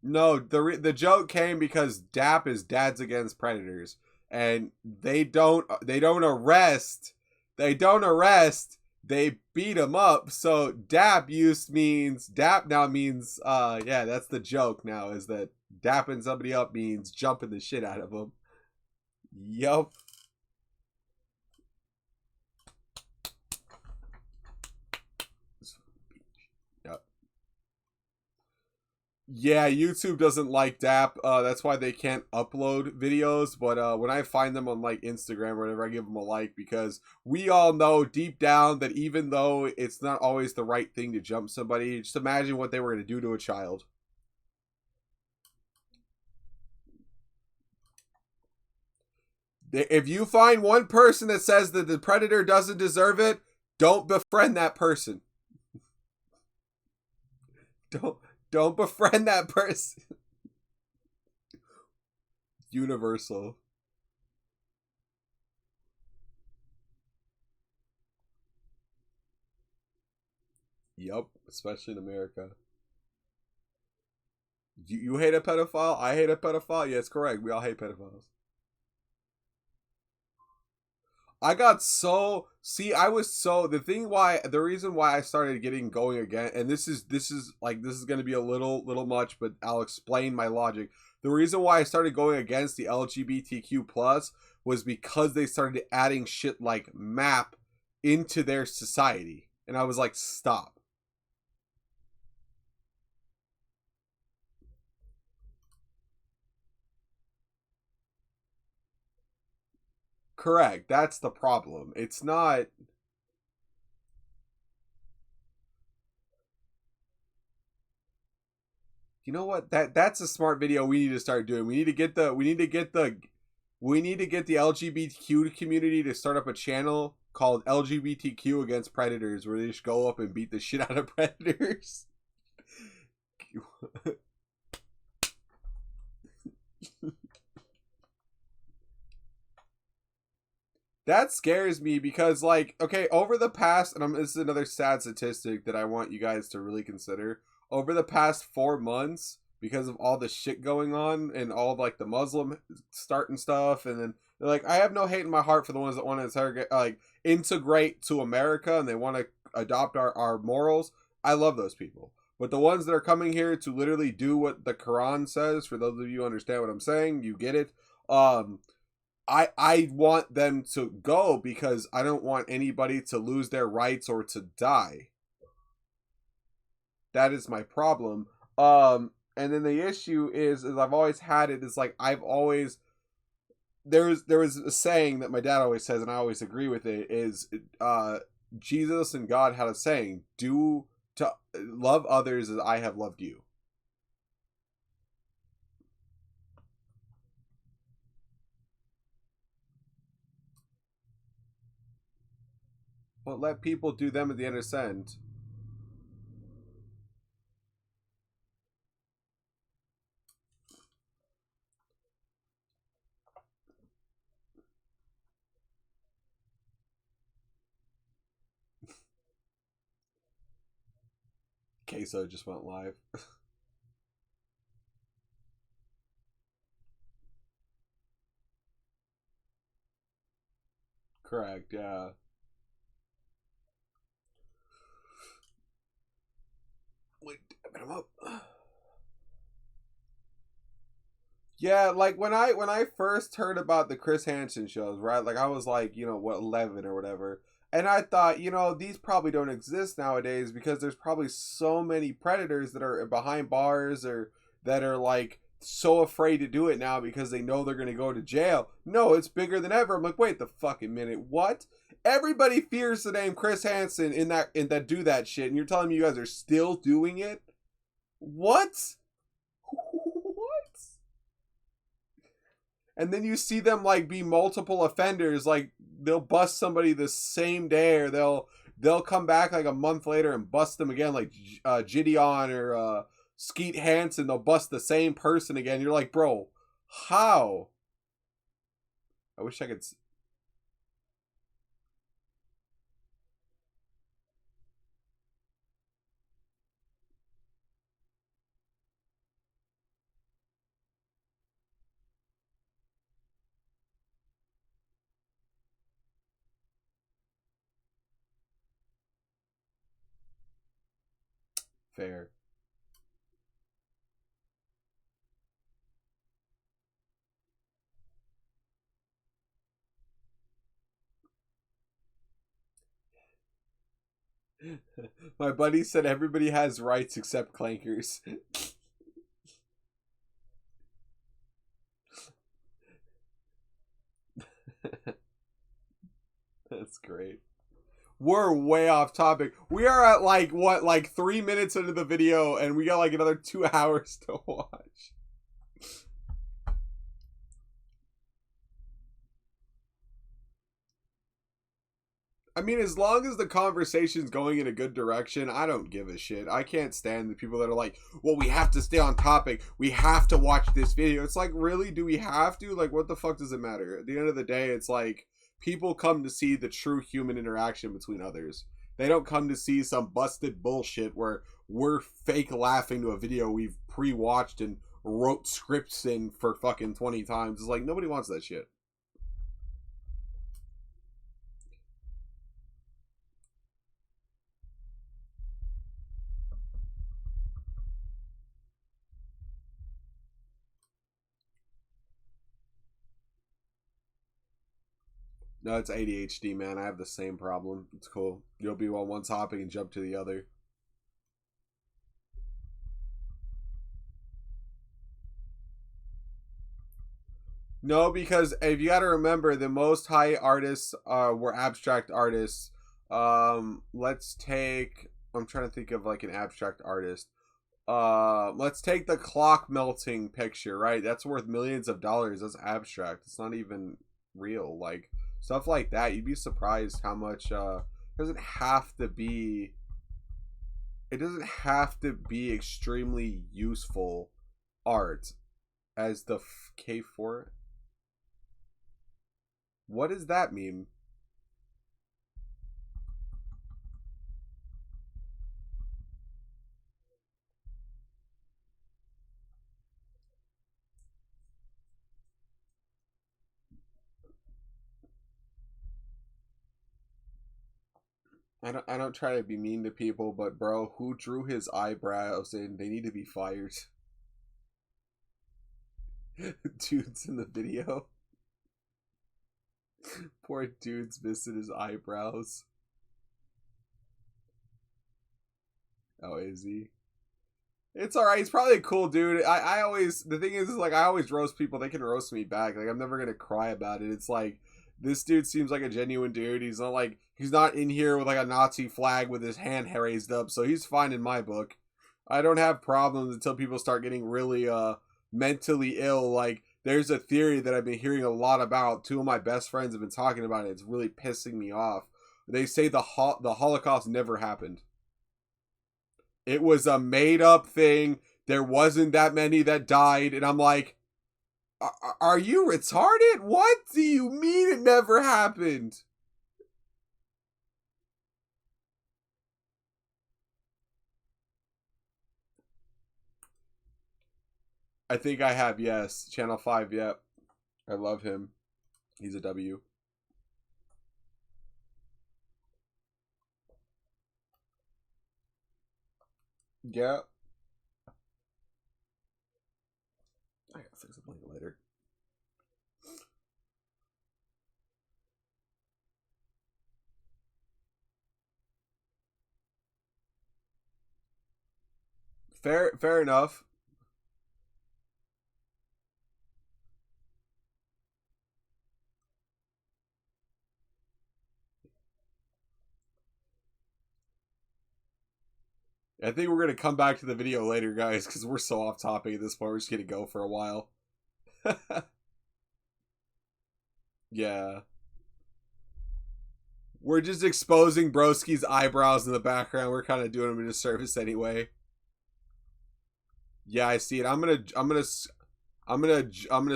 No, the joke came because DAP is Dads Against Predators, and they don't arrest, they beat them up. So DAP now means yeah, that's the joke now is that dapping somebody up means jumping the shit out of them. Yup. Yep. Yeah, YouTube doesn't like DAP. That's why they can't upload videos. But when I find them on like Instagram or whatever, I give them a like because we all know deep down that even though it's not always the right thing to jump somebody, just imagine what they were going to do to a child. If you find one person that says that the predator doesn't deserve it, don't befriend that person. Don't don't befriend that person. universal. Yup, especially in America. You hate a pedophile? I hate a pedophile? Yeah, it's correct. We all hate pedophiles. I got so see I was so the reason why I started getting going again, and this is going to be a little much, but I'll explain my logic. The reason why I started going against the LGBTQ plus was because they started adding shit like map into their society, and I was like, stop. Correct. That's the problem. It's not. You know what? That's a smart video we need to start doing. We need to get the LGBTQ community to start up a channel called LGBTQ Against Predators, where they just go up and beat the shit out of predators. That scares me because, like, okay, over the past, and this is another sad statistic that I want you guys to really consider. Over the past 4 months, because of all the shit going on and all like the Muslim starting stuff, and then they're like, I have no hate in my heart for the ones that want to integrate to America and they want to adopt our morals. I love those people. But the ones that are coming here to literally do what the Quran says, for those of you who understand what I'm saying, you get it. I want them to go because I don't want anybody to lose their rights or to die. That is my problem. And then the issue is I've always had it. Is like I've always there was a saying that my dad always says, and I always agree with it. Is Jesus and God had a saying: "Do to love others as I have loved you." But let people do them at the end. Queso just went live. Correct, yeah. Wait, I'm up. Yeah, like when I first heard about the Chris Hansen shows, right? Like I was like, what, 11 or whatever. And I thought, these probably don't exist nowadays because there's probably so many predators that are behind bars or that are like so afraid to do it now because they know they're going to go to jail. No, it's bigger than ever. I'm like, wait the fucking minute. What? Everybody fears the name Chris Hansen in that do that shit, and you're telling me you guys are still doing it? What? What? And then you see them like be multiple offenders. Like they'll bust somebody the same day, or they'll come back like a month later and bust them again, like Gideon or Skeet Hansen. They'll bust the same person again. You're like, bro, how? I wish I could. Fair. My buddy said everybody has rights except clankers. That's great. We're way off topic. We are at like 3 minutes into the video, and we got like another 2 hours to watch. I mean, as long as the conversation's going in a good direction, I don't give a shit. I can't stand the people that are like, well, we have to stay on topic. We have to watch this video. It's like, really? Do we have to? Like, what the fuck does it matter? At the end of the day, it's like, people come to see the true human interaction between others. They don't come to see some busted bullshit where we're fake laughing to a video we've pre-watched and wrote scripts in for fucking 20 times. It's like, nobody wants that shit. No, it's ADHD, man. I have the same problem. It's cool. You'll be on one topic and jump to the other. No, because if you got to remember, the most high artists were abstract artists. Let's take. I'm trying to think of like an abstract artist. Let's take the clock melting picture. Right, that's worth millions of dollars. That's abstract. It's not even real. Like stuff like that. You'd be surprised how much. It doesn't have to be. It doesn't have to be extremely useful art as the K4. What does that mean? I don't try to be mean to people, but bro, who drew his eyebrows and they need to be fired. Dude's in the video. Poor dude's missing his eyebrows. Oh, is he? It's alright. He's probably a cool dude. I always, the thing is like, I always roast people. They can roast me back. Like, I'm never going to cry about it. It's like, this dude seems like a genuine dude. He's not like, he's not in here with like a Nazi flag with his hand raised up. So he's fine in my book. I don't have problems until people start getting really, mentally ill. Like, there's a theory that I've been hearing a lot about. Two of my best friends have been talking about it. It's really pissing me off. They say the Holocaust never happened. It was a made up thing. There wasn't that many that died. And I'm like, are you retarded? What do you mean it never happened? I think I have, yes. Channel 5, yep. I love him. He's a W. Yeah. I gotta fix it later. Fair enough. I think we're gonna come back to the video later, guys, because we're so off topic at this point. We're just gonna go for a while. Yeah. We're just exposing Broski's eyebrows in the background. We're kind of doing him a disservice anyway. Yeah, I see it. I'm gonna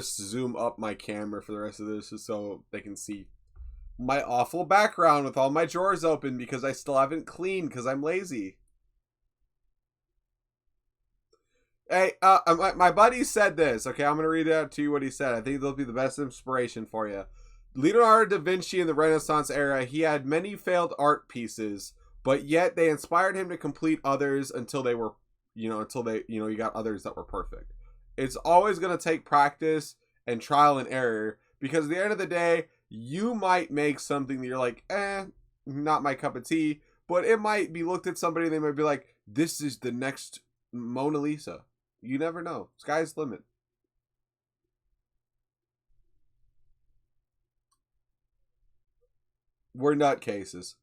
zoom up my camera for the rest of this so they can see my awful background with all my drawers open because I still haven't cleaned because I'm lazy. Hey, my buddy said this. Okay, I'm gonna read out to you what he said. I think they'll be the best inspiration for you. Leonardo da Vinci in the Renaissance era, he had many failed art pieces, but yet they inspired him to complete others until they were, you got others that were perfect. It's always going to take practice and trial and error because at the end of the day, you might make something that you're like, not my cup of tea, but it might be looked at somebody and they might be like, this is the next Mona Lisa. You never know. Sky's the limit. We're nutcases.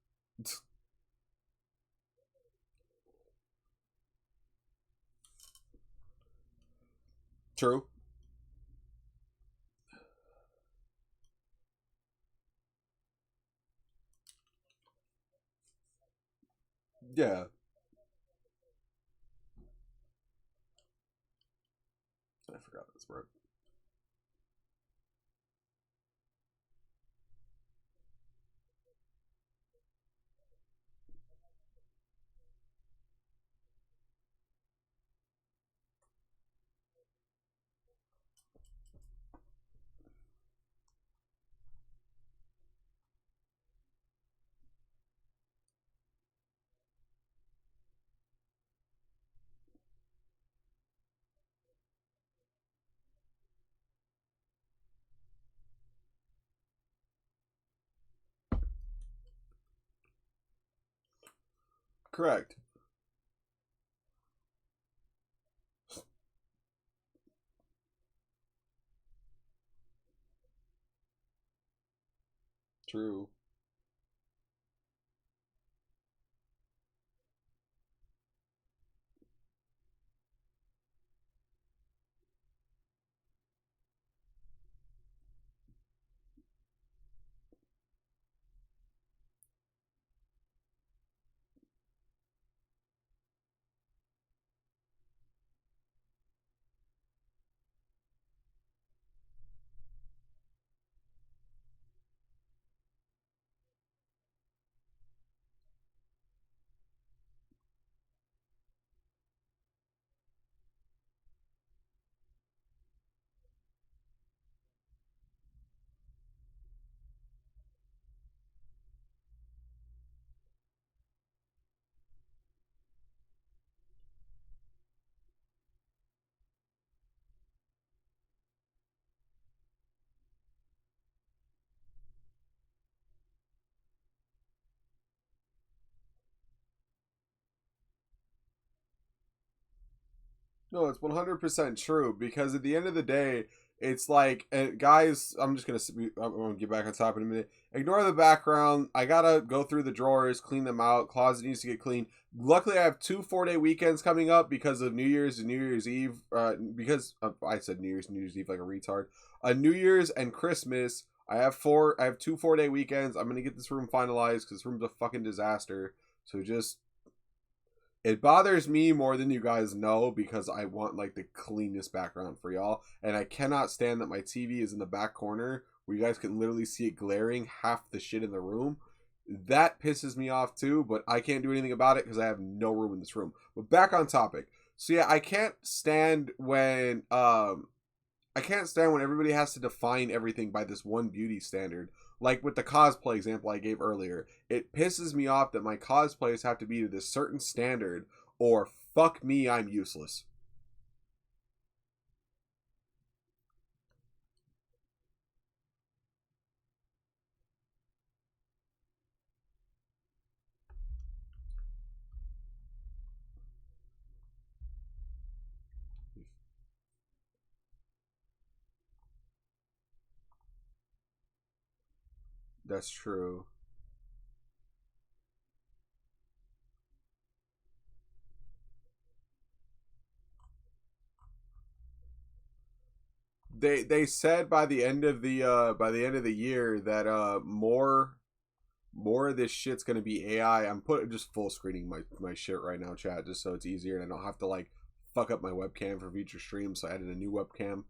True. Yeah. I forgot this word. Correct. True. No, it's 100% true because at the end of the day, it's like, guys, I'm gonna get back on top in a minute. Ignore the background. I gotta go through the drawers, clean them out. Closet needs to get clean. Luckily, I have two 4-day weekends coming up because of New Year's and New Year's Eve. I said New Year's, New Year's Eve like a retard. New Year's and Christmas. I have two 4-day weekends. I'm gonna get this room finalized because this room's a fucking disaster. So just it bothers me more than you guys know because I want like the cleanest background for y'all, and I cannot stand that my TV is in the back corner where you guys can literally see it glaring half the shit in the room. That pisses me off too, but I can't do anything about it because I have no room in this room. But back on topic. So yeah, I can't stand when everybody has to define everything by this one beauty standard. Like with the cosplay example I gave earlier, it pisses me off that my cosplays have to be to this certain standard, or fuck me, I'm useless. That's true. They said by the end of the year that more of this shit's gonna be AI. I'm putting just full screening my shit right now, chat, just so it's easier and I don't have to like fuck up my webcam for future streams. So I added a new webcam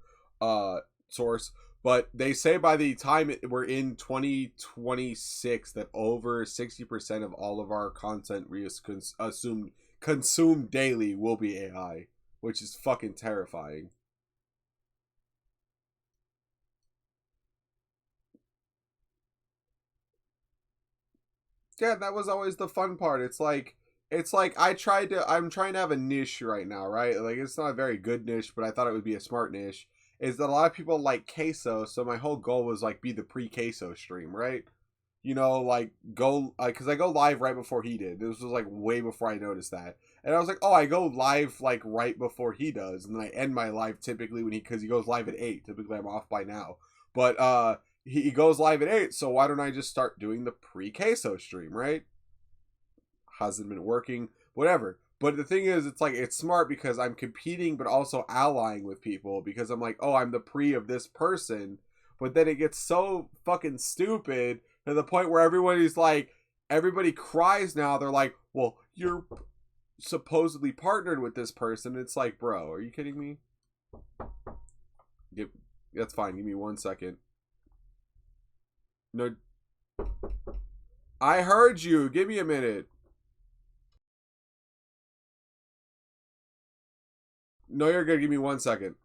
source. But they say by the time we're in 2026 that over 60% of all of our content we assumed consumed daily will be AI, which is fucking terrifying. Yeah, that was always the fun part. It's like I'm trying to have a niche right now, right? Like it's not a very good niche, but I thought it would be a smart niche. Is that a lot of people like queso, so my whole goal was like be the pre-queso stream, right? Like go because I go live right before he did. This was like way before I noticed that, and I was like, oh, I go live like right before he does, and then I end my live typically when because he goes live at 8. Typically, I'm off by now, but he goes live at 8, so why don't I just start doing the pre-queso stream, right? Hasn't been working, whatever. But the thing is, it's like it's smart because I'm competing, but also allying with people because I'm like, oh, I'm the pre of this person. But then it gets so fucking stupid to the point where everybody cries now. They're like, well, you're supposedly partnered with this person. It's like, bro, are you kidding me? That's fine. Give me 1 second. No, I heard you. Give me a minute. No, you're good. Give me 1 second.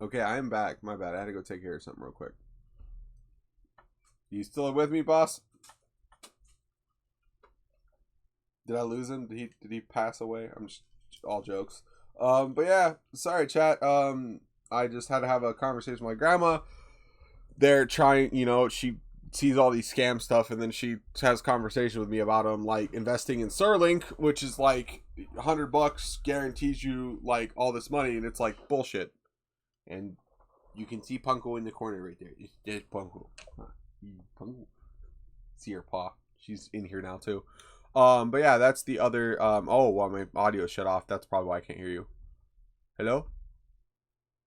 Okay, I am back. My bad. I had to go take care of something real quick. You still with me, boss? Did I lose him? Did he pass away? I'm just all jokes. But yeah, sorry, chat. I just had to have a conversation with my grandma. They're trying, she sees all these scam stuff, and then she has conversation with me about them, like investing in Sterling, which is like $100 guarantees you like all this money, and it's like bullshit. And you can see Punko in the corner right there. There's Punko. Punko. See her paw. She's in here now too. But yeah, that's the other. Oh, well, my audio shut off. That's probably why I can't hear you. Hello?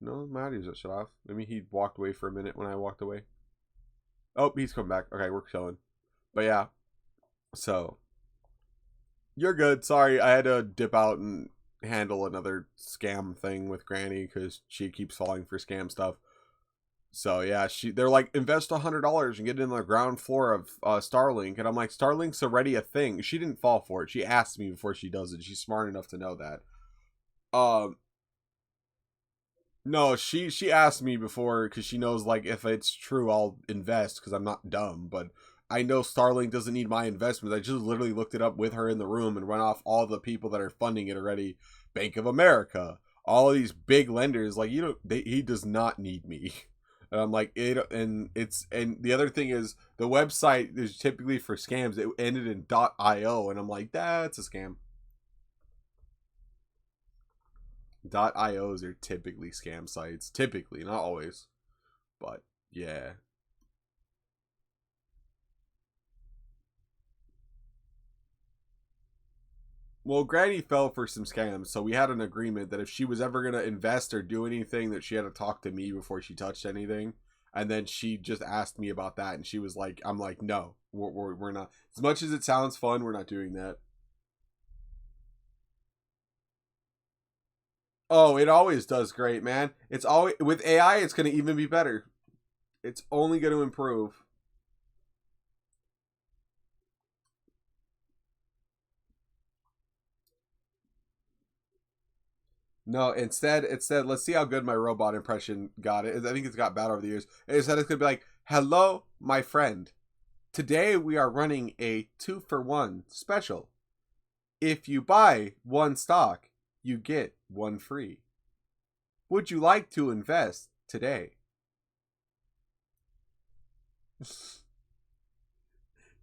No, my audio's shut off. Maybe he walked away for a minute when I walked away. Oh, he's come back. Okay, we're chilling. But yeah, so you're good. Sorry, I had to dip out and handle another scam thing with Granny because she keeps falling for scam stuff. So yeah, they're like, invest $100 and get in the ground floor of Starlink, and I'm like, Starlink's already a thing. She didn't fall for it. She asked me before she does it. She's smart enough to know that. No, she asked me before because she knows, like, if it's true, I'll invest because I'm not dumb. But I know Starlink doesn't need my investment. I just literally looked it up with her in the room and run off all the people that are funding it already. Bank of America, all of these big lenders. Like, he does not need me. And I'm like, and the other thing is the website is typically for scams. It ended in .io, and I'm like, that's a scam. .ios are typically scam sites. Typically, not always. But yeah. Well, Granny fell for some scams, so we had an agreement that if she was ever gonna invest or do anything, that she had to talk to me before she touched anything. And then she just asked me about that, and she was like, "I'm like, no, we're not. As much as it sounds fun, we're not doing that." Oh, it always does great, man. It's always with AI. It's gonna even be better. It's only gonna improve. No, instead, let's see how good my robot impression got it. I think it's got better over the years. Instead, it's gonna be like, "Hello, my friend. Today we are running a 2-for-1 special. If you buy one stock, you get one free. Would you like to invest today?"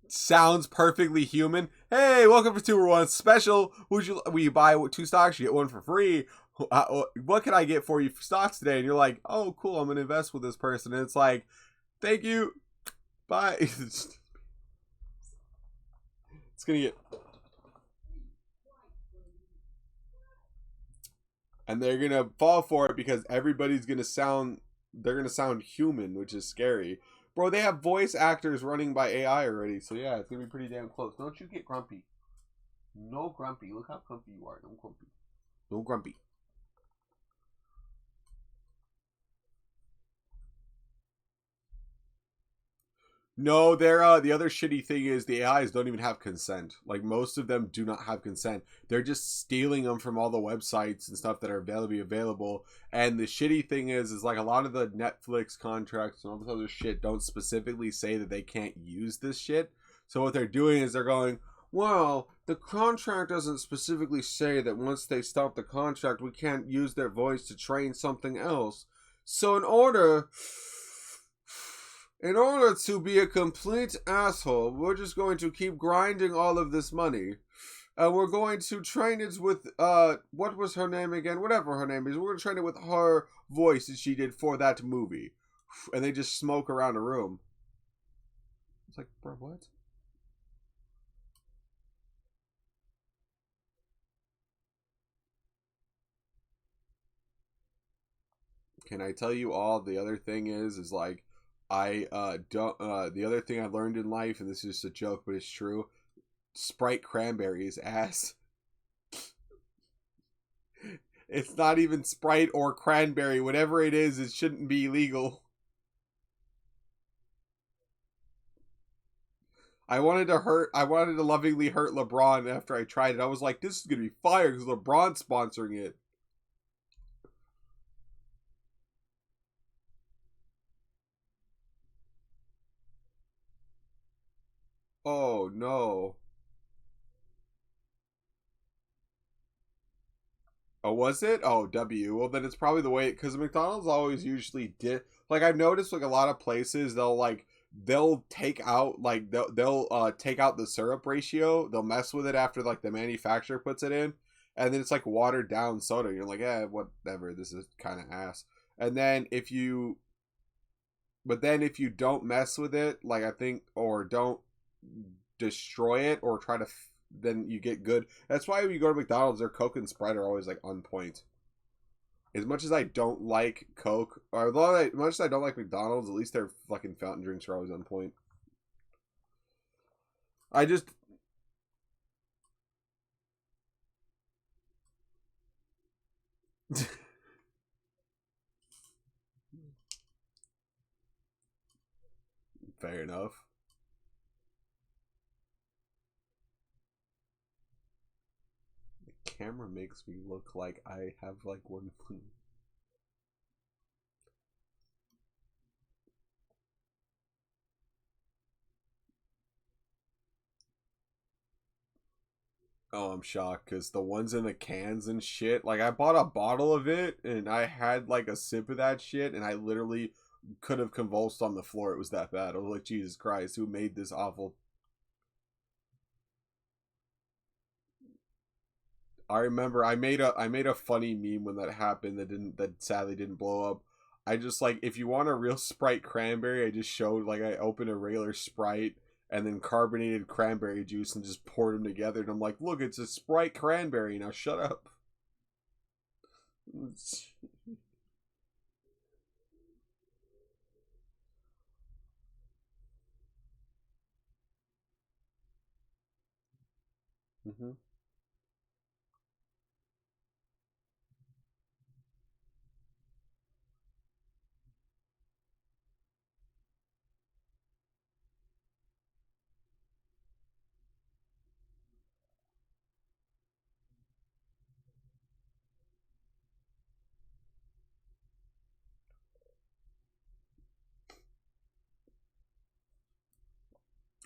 Sounds perfectly human. Hey, welcome to 2-for-1 special. Will you buy two stocks, you get one for free? What can I get for you for stocks today? And you're like, "Oh, cool, I'm gonna invest with this person." And it's like, "Thank you, bye." It's gonna get, and they're gonna fall for it because everybody's gonna sound, they're gonna sound human, which is scary. Bro, they have voice actors running by AI already, so yeah, it's gonna be pretty damn close. Don't you get grumpy. No grumpy. Look how grumpy you are. No grumpy. No grumpy. No, they're the other shitty thing is the AIs don't even have consent. Like most of them do not have consent. They're just stealing them from all the websites and stuff that are available. And the shitty thing is like a lot of the Netflix contracts and all this other shit don't specifically say that they can't use this shit. So what they're doing is they're going, "Well, the contract doesn't specifically say that once they stop the contract, we can't use their voice to train something else. So in order to be a complete asshole, we're just going to keep grinding all of this money. And we're going to train it with, what was her name again? Whatever her name is. We're going to train it with her voice that she did for that movie." And they just smoke around a room. It's like, bro, what? Can I tell you all? The other thing is like, I don't. The other thing I learned in life, and this is just a joke, but it's true. Sprite cranberry is ass. It's not even Sprite or cranberry. Whatever it is, it shouldn't be legal. I wanted to lovingly hurt LeBron after I tried it. I was like, "This is gonna be fire" because LeBron's sponsoring it. Oh no. Oh, was it? Oh, W. Well, then it's probably the way, because McDonald's always usually did. Like I've noticed, like a lot of places, they'll take out they'll take out the syrup ratio. They'll mess with it after like the manufacturer puts it in, and then it's like watered down soda. You're like, "Eh, whatever. This is kind of ass." And then if you don't mess with it, like I think, or don't destroy it or try to, then you get good. That's why when you go to McDonald's, their Coke and Sprite are always like on point. As much as I don't like Coke, or as much as I don't like McDonald's, at least their fucking fountain drinks are always on point. I just, fair enough. The camera makes me look like I have like one. Oh, I'm shocked because the ones in the cans and shit. Like I bought a bottle of it and I had like a sip of that shit and I literally could have convulsed on the floor. It was that bad. I was like, Jesus Christ, who made this awful? I remember I made a funny meme when that happened that sadly didn't blow up. I just like, if you want a real Sprite cranberry, I just showed like I opened a regular Sprite and then carbonated cranberry juice and just poured them together. And I'm like, look, it's a Sprite cranberry. Now shut up. Mm-hmm.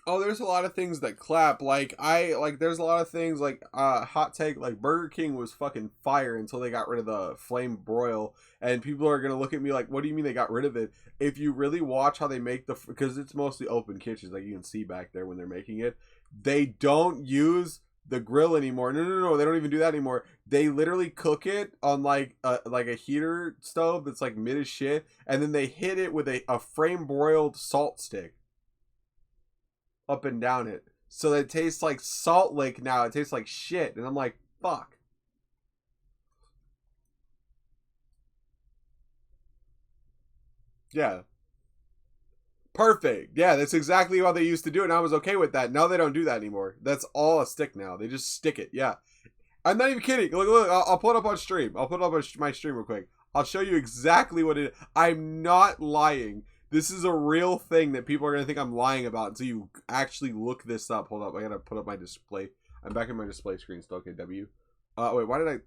Oh, there's a lot of things that clap. There's a lot of things like hot take like Burger King was fucking fire until they got rid of the flame broil, and people are gonna look at me like, what do you mean they got rid of it? If you really watch how they make because it's mostly open kitchens, like you can see back there when they're making it, they don't use the grill anymore. No, they don't even do that anymore. They literally cook it on like a heater stove that's like mid as shit, and then they hit it with a frame broiled salt stick up and down it. So it tastes like Salt Lake now. It tastes like shit. And I'm like, fuck. Yeah. Perfect. Yeah, that's exactly how they used to do it. And I was okay with that. Now they don't do that anymore. That's all a stick now. They just stick it. Yeah. I'm not even kidding. Look, I'll pull it up on stream. I'll put it up on my stream real quick. I'll show you exactly what it is. I'm not lying. This is a real thing that people are going to think I'm lying about until you actually look this up. Hold up. I got to put up my display. I'm back in my display screen still. Okay, W. Wait, why did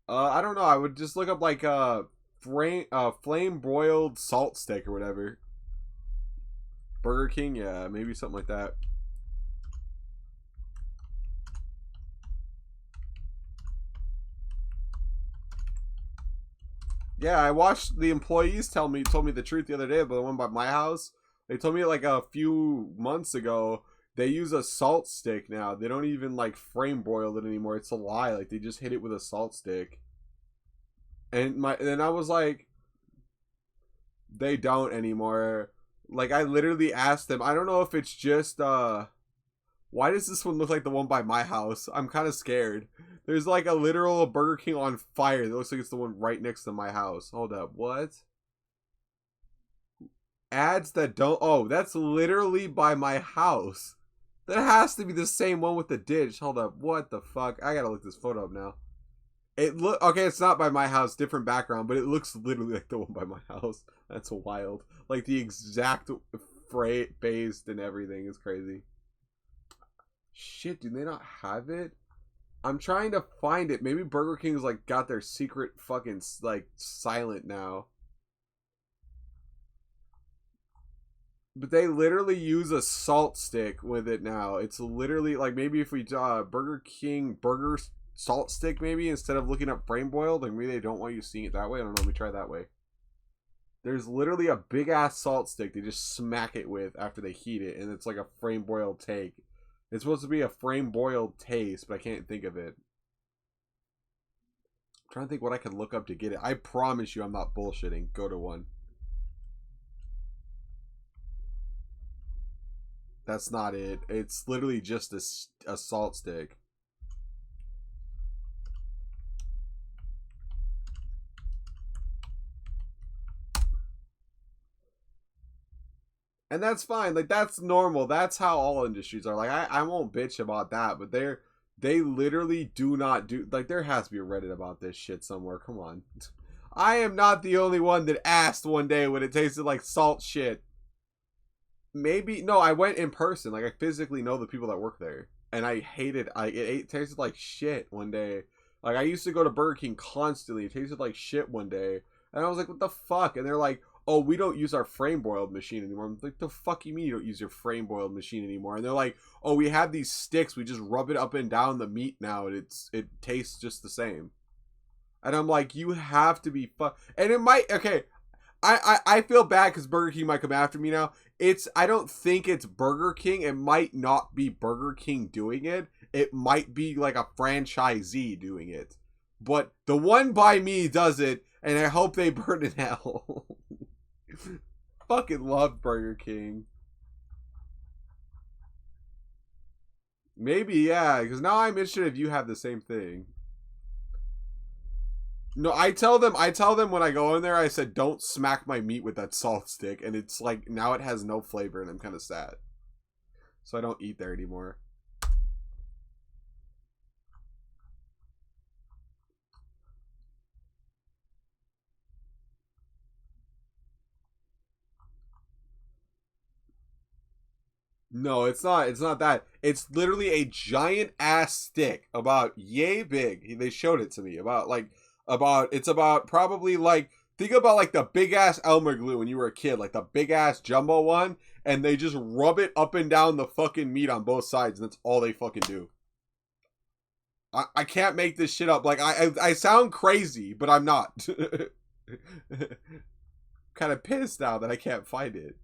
I don't know. I would just look up like flame broiled salt steak or whatever. Burger King, yeah, maybe something like that. Yeah, I watched the employees told me the truth the other day about the one by my house. They told me like a few months ago they use a salt stick now. They don't even like frame broil it anymore. It's a lie. Like they just hit it with a salt stick. And I was like, they don't anymore. Like I literally asked them. I don't know if it's just why does this one look like the one by my house? I'm kind of scared. There's like a literal Burger King on fire that looks like it's the one right next to my house. Hold up, what? Ads that don't. Oh, that's literally by my house. That has to be the same one with the ditch. Hold up, what the fuck? I gotta look this photo up now. It look okay. It's not by my house, different background, but it looks literally like the one by my house. That's wild. Like the exact phased and everything is crazy. Shit, do they not have it? I'm trying to find it. Maybe Burger King's like got their secret fucking like silent now. But they literally use a salt stick with it now. It's literally like maybe if we Burger King burger salt stick maybe instead of looking up frame boiled, like maybe they don't want you seeing it that way. I don't know. Let me try that way. There's literally a big ass salt stick they just smack it with after they heat it, and it's like a frame boiled take. It's supposed to be a frame boiled taste, but I can't think of it. I'm trying to think what I can look up to get it. I promise you I'm not bullshitting. Go to one. That's not it. It's literally just a salt stick. And that's fine. Like that's normal. That's how all industries are. Like I won't bitch about that, but they literally do not do like there has to be a Reddit about this shit somewhere. Come on. I am not the only one that asked one day when it tasted like salt shit. Maybe no, I went in person. Like I physically know the people that work there. And I hated it tasted like shit one day. Like I used to go to Burger King constantly. It tasted like shit one day. And I was like, what the fuck? And they're like, oh, we don't use our frame boiled machine anymore. I'm like, the fuck you mean you don't use your frame boiled machine anymore? And they're like, oh, we have these sticks. We just rub it up and down the meat now, and it tastes just the same. And I'm like, you have to be and it might okay. I feel bad because Burger King might come after me now. I don't think it's Burger King. It might not be Burger King doing it. It might be like a franchisee doing it. But the one by me does it, and I hope they burn in hell. Fucking love Burger King. Maybe, yeah, because now I'm interested if you have the same thing. No, I tell them when I go in there, I said, don't smack my meat with that salt stick. And it's like, now it has no flavor and I'm kind of sad. So I don't eat there anymore. No, it's not. It's not that. It's literally a giant ass stick about yay big. They showed it to me it's about probably like think about like the big ass Elmer glue when you were a kid, like the big ass jumbo one, and they just rub it up and down the fucking meat on both sides, and that's all they fucking do. I can't make this shit up. Like I sound crazy, but I'm not. Kind of pissed now that I can't find it.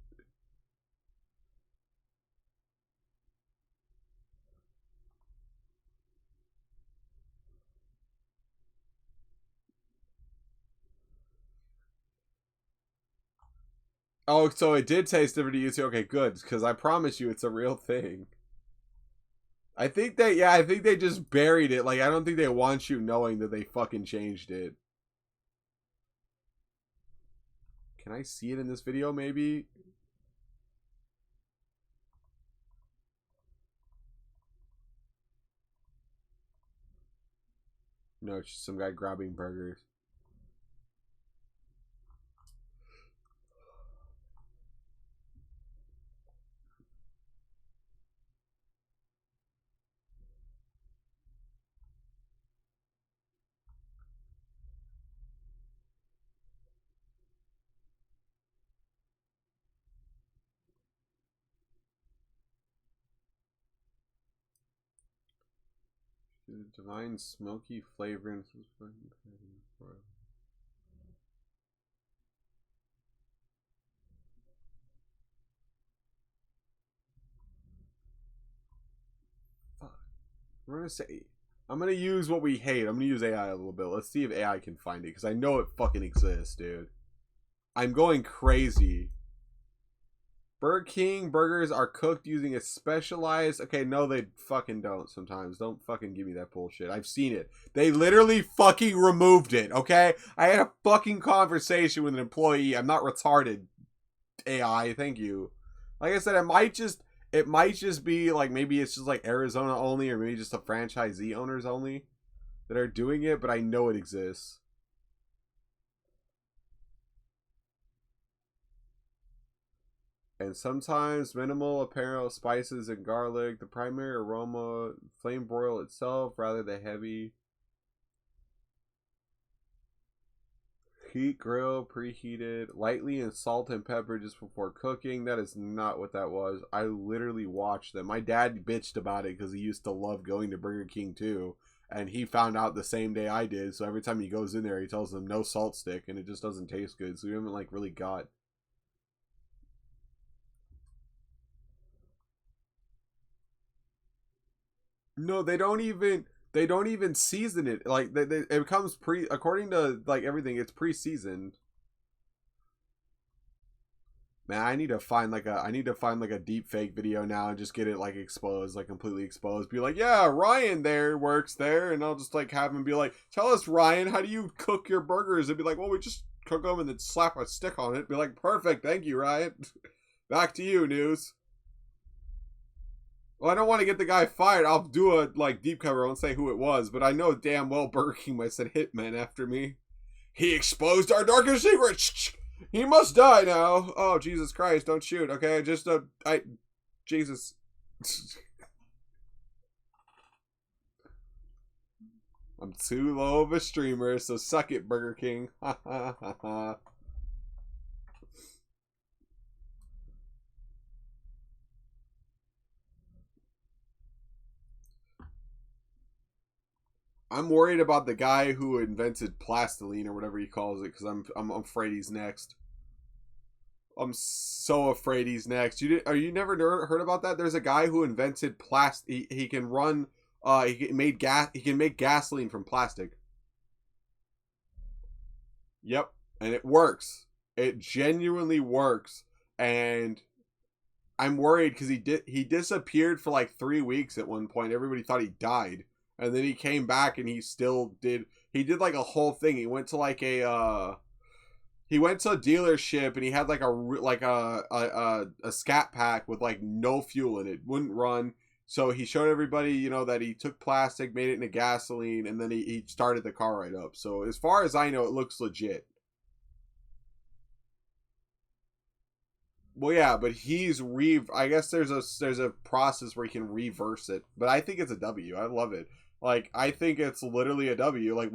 Oh, so it did taste different to you too. Okay, good, because I promise you, it's a real thing. I think they just buried it. Like, I don't think they want you knowing that they fucking changed it. Can I see it in this video, maybe? No, it's just some guy grabbing burgers. Divine smoky flavor and we're gonna say I'm gonna use what we hate. I'm gonna use AI a little bit. Let's see if AI can find it, because I know it fucking exists, dude. I'm going crazy. Burger King burgers are cooked using a specialized... Okay, no, they fucking don't sometimes. Don't fucking give me that bullshit. I've seen it. They literally fucking removed it, okay? I had a fucking conversation with an employee. I'm not retarded, AI. Thank you. Like I said, it might just be like, maybe it's just like Arizona only, or maybe just the franchisee owners only that are doing it, but I know it exists. And sometimes minimal apparel spices and garlic. The primary aroma, flame broil itself, rather than heavy. Heat grill, preheated, lightly in salt and pepper just before cooking. That is not what that was. I literally watched them. My dad bitched about it because he used to love going to Burger King too. And he found out the same day I did. So every time he goes in there, he tells them no salt stick, and it just doesn't taste good. So we haven't like really got... No, they don't even season it. Like it comes according to like everything, it's pre-seasoned. Man, I need to find like a deep fake video now and just get it like exposed, like completely exposed. Be like, yeah, Ryan there works there, and I'll just like have him be like, tell us, Ryan, how do you cook your burgers? And be like, well, we just cook them and then slap a stick on it. Be like, perfect, thank you, Ryan. Back to you, News. Well, I don't want to get the guy fired. I'll do a like deep cover. I won't say who it was, but I know damn well Burger King might have said Hitman after me. He exposed our darkest secrets. He must die now. Oh, Jesus Christ! Don't shoot. Okay, just Jesus. I'm too low of a streamer, so suck it, Burger King. Ha ha ha ha. I'm worried about the guy who invented plastiline or whatever he calls it, because I'm afraid he's next. I'm so afraid he's next. You never heard about that? There's a guy who invented he can run he can make gasoline from plastic. Yep, and it works. It genuinely works. and I'm worried because he disappeared for like 3 weeks at one point. Everybody thought he died, and then he came back and he did like a whole thing. He went to like he went to a dealership and he had like a scat pack with like no fuel in it, wouldn't run. So he showed everybody, you know, that he took plastic, made it into gasoline, and then he started the car right up. So as far as I know, it looks legit. Well, yeah, but I guess there's a process where you can reverse it, but I think it's a W. I love it. Like I think it's literally a W. Like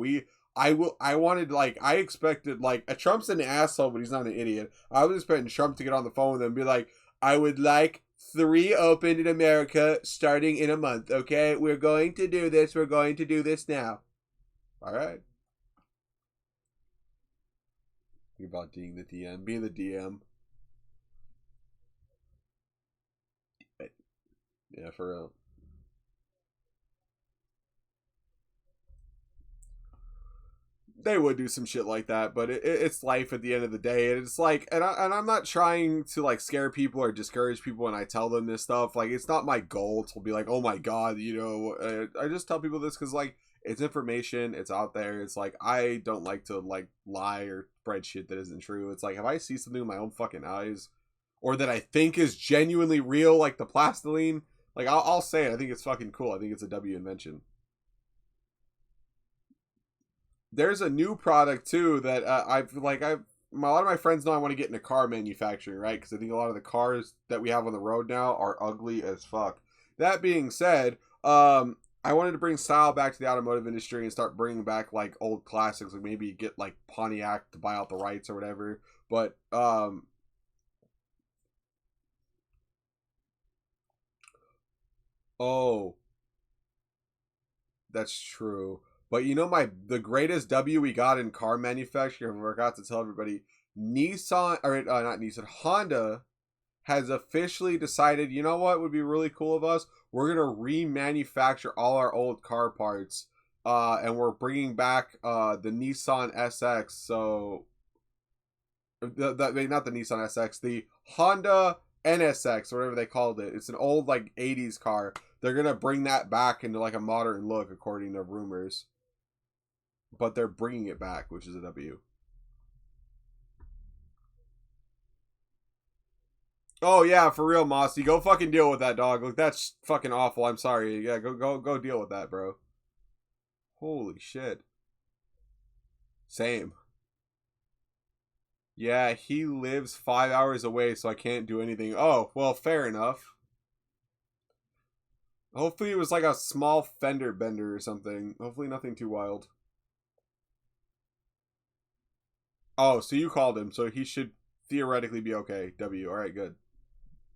I wanted like I expected like a Trump's an asshole, but he's not an idiot. I was expecting Trump to get on the phone with him and be like, I would like 3 opened in America starting in a month. Okay, we're going to do this. We're going to do this now. All right. You're about being the DM. Being the DM. Yeah, for real. They would do some shit like that, but it's life at the end of the day. And it's like, I'm not trying to like scare people or discourage people when I tell them this stuff. Like, it's not my goal to be like, oh my god, you know. I just tell people this because like it's information, it's out there. It's like I don't like to like lie or spread shit that isn't true. It's like if I see something with my own fucking eyes, or that I think is genuinely real, like the plastiline, like I'll say it. I think it's fucking cool. I think it's a W invention. There's a new product too that I've a lot of my friends know I want to get into car manufacturing, right? Because I think a lot of the cars that we have on the road now are ugly as fuck. That being said, I wanted to bring style back to the automotive industry and start bringing back like old classics, like maybe get like Pontiac to buy out the rights or whatever. But oh, that's true. But you know the greatest W we got in car manufacturing, I forgot to tell everybody, Nissan or not Nissan, Honda has officially decided, you know what would be really cool of us? We're gonna remanufacture all our old car parts, and we're bringing back the Nissan SX. So, not the Nissan SX, the Honda NSX, or whatever they called it. It's an old like '80s car. They're gonna bring that back into like a modern look, according to rumors. But they're bringing it back, which is a W. Oh yeah, for real, Mossy. Go fucking deal with that, dog. Look, that's fucking awful. I'm sorry. Yeah, go deal with that, bro. Holy shit. Same. Yeah, he lives 5 hours away, so I can't do anything. Oh, well, fair enough. Hopefully it was like a small fender bender or something. Hopefully nothing too wild. Oh, so you called him, so he should theoretically be okay. W. All right, good.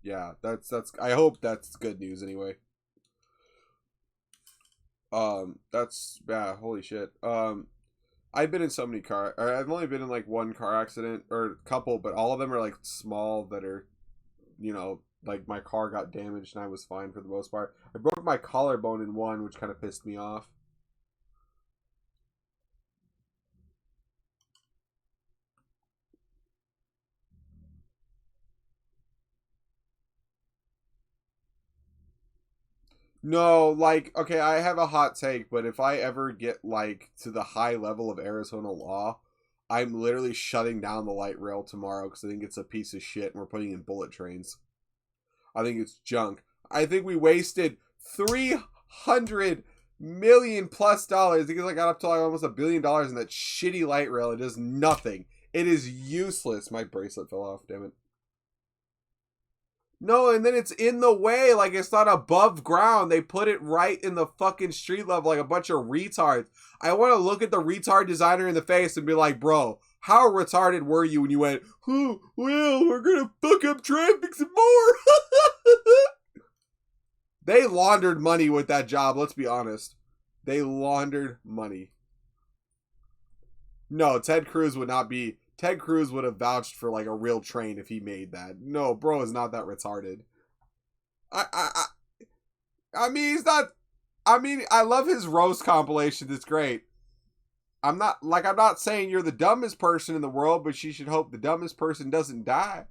Yeah, that's. I hope that's good news anyway. That's yeah. Holy shit. I've been in so many or I've only been in like one car accident or a couple, but all of them are like small that are, you know, like my car got damaged and I was fine for the most part. I broke my collarbone in one, which kind of pissed me off. No, like, okay, I have a hot take, but if I ever get, like, to the high level of Arizona law, I'm literally shutting down the light rail tomorrow because I think it's a piece of shit and we're putting in bullet trains. I think it's junk. I think we wasted 300 million plus dollars. I think I got up to like almost $1 billion in that shitty light rail. It does nothing. It is useless. My bracelet fell off, damn it. No, and then it's in the way, like it's not above ground. They put it right in the fucking street level like a bunch of retards. I want to look at the retard designer in the face and be like, bro, how retarded were you when you went, oh, well, we're gonna fuck up traffic some more? They laundered money with that job, let's be honest. They laundered money. No, Ted Cruz would have vouched for like a real train if he made that. No, bro is not that retarded. I I I mean he's not. I mean I love his roast compilation. It's great. I'm not saying you're the dumbest person in the world, but she should hope the dumbest person doesn't die.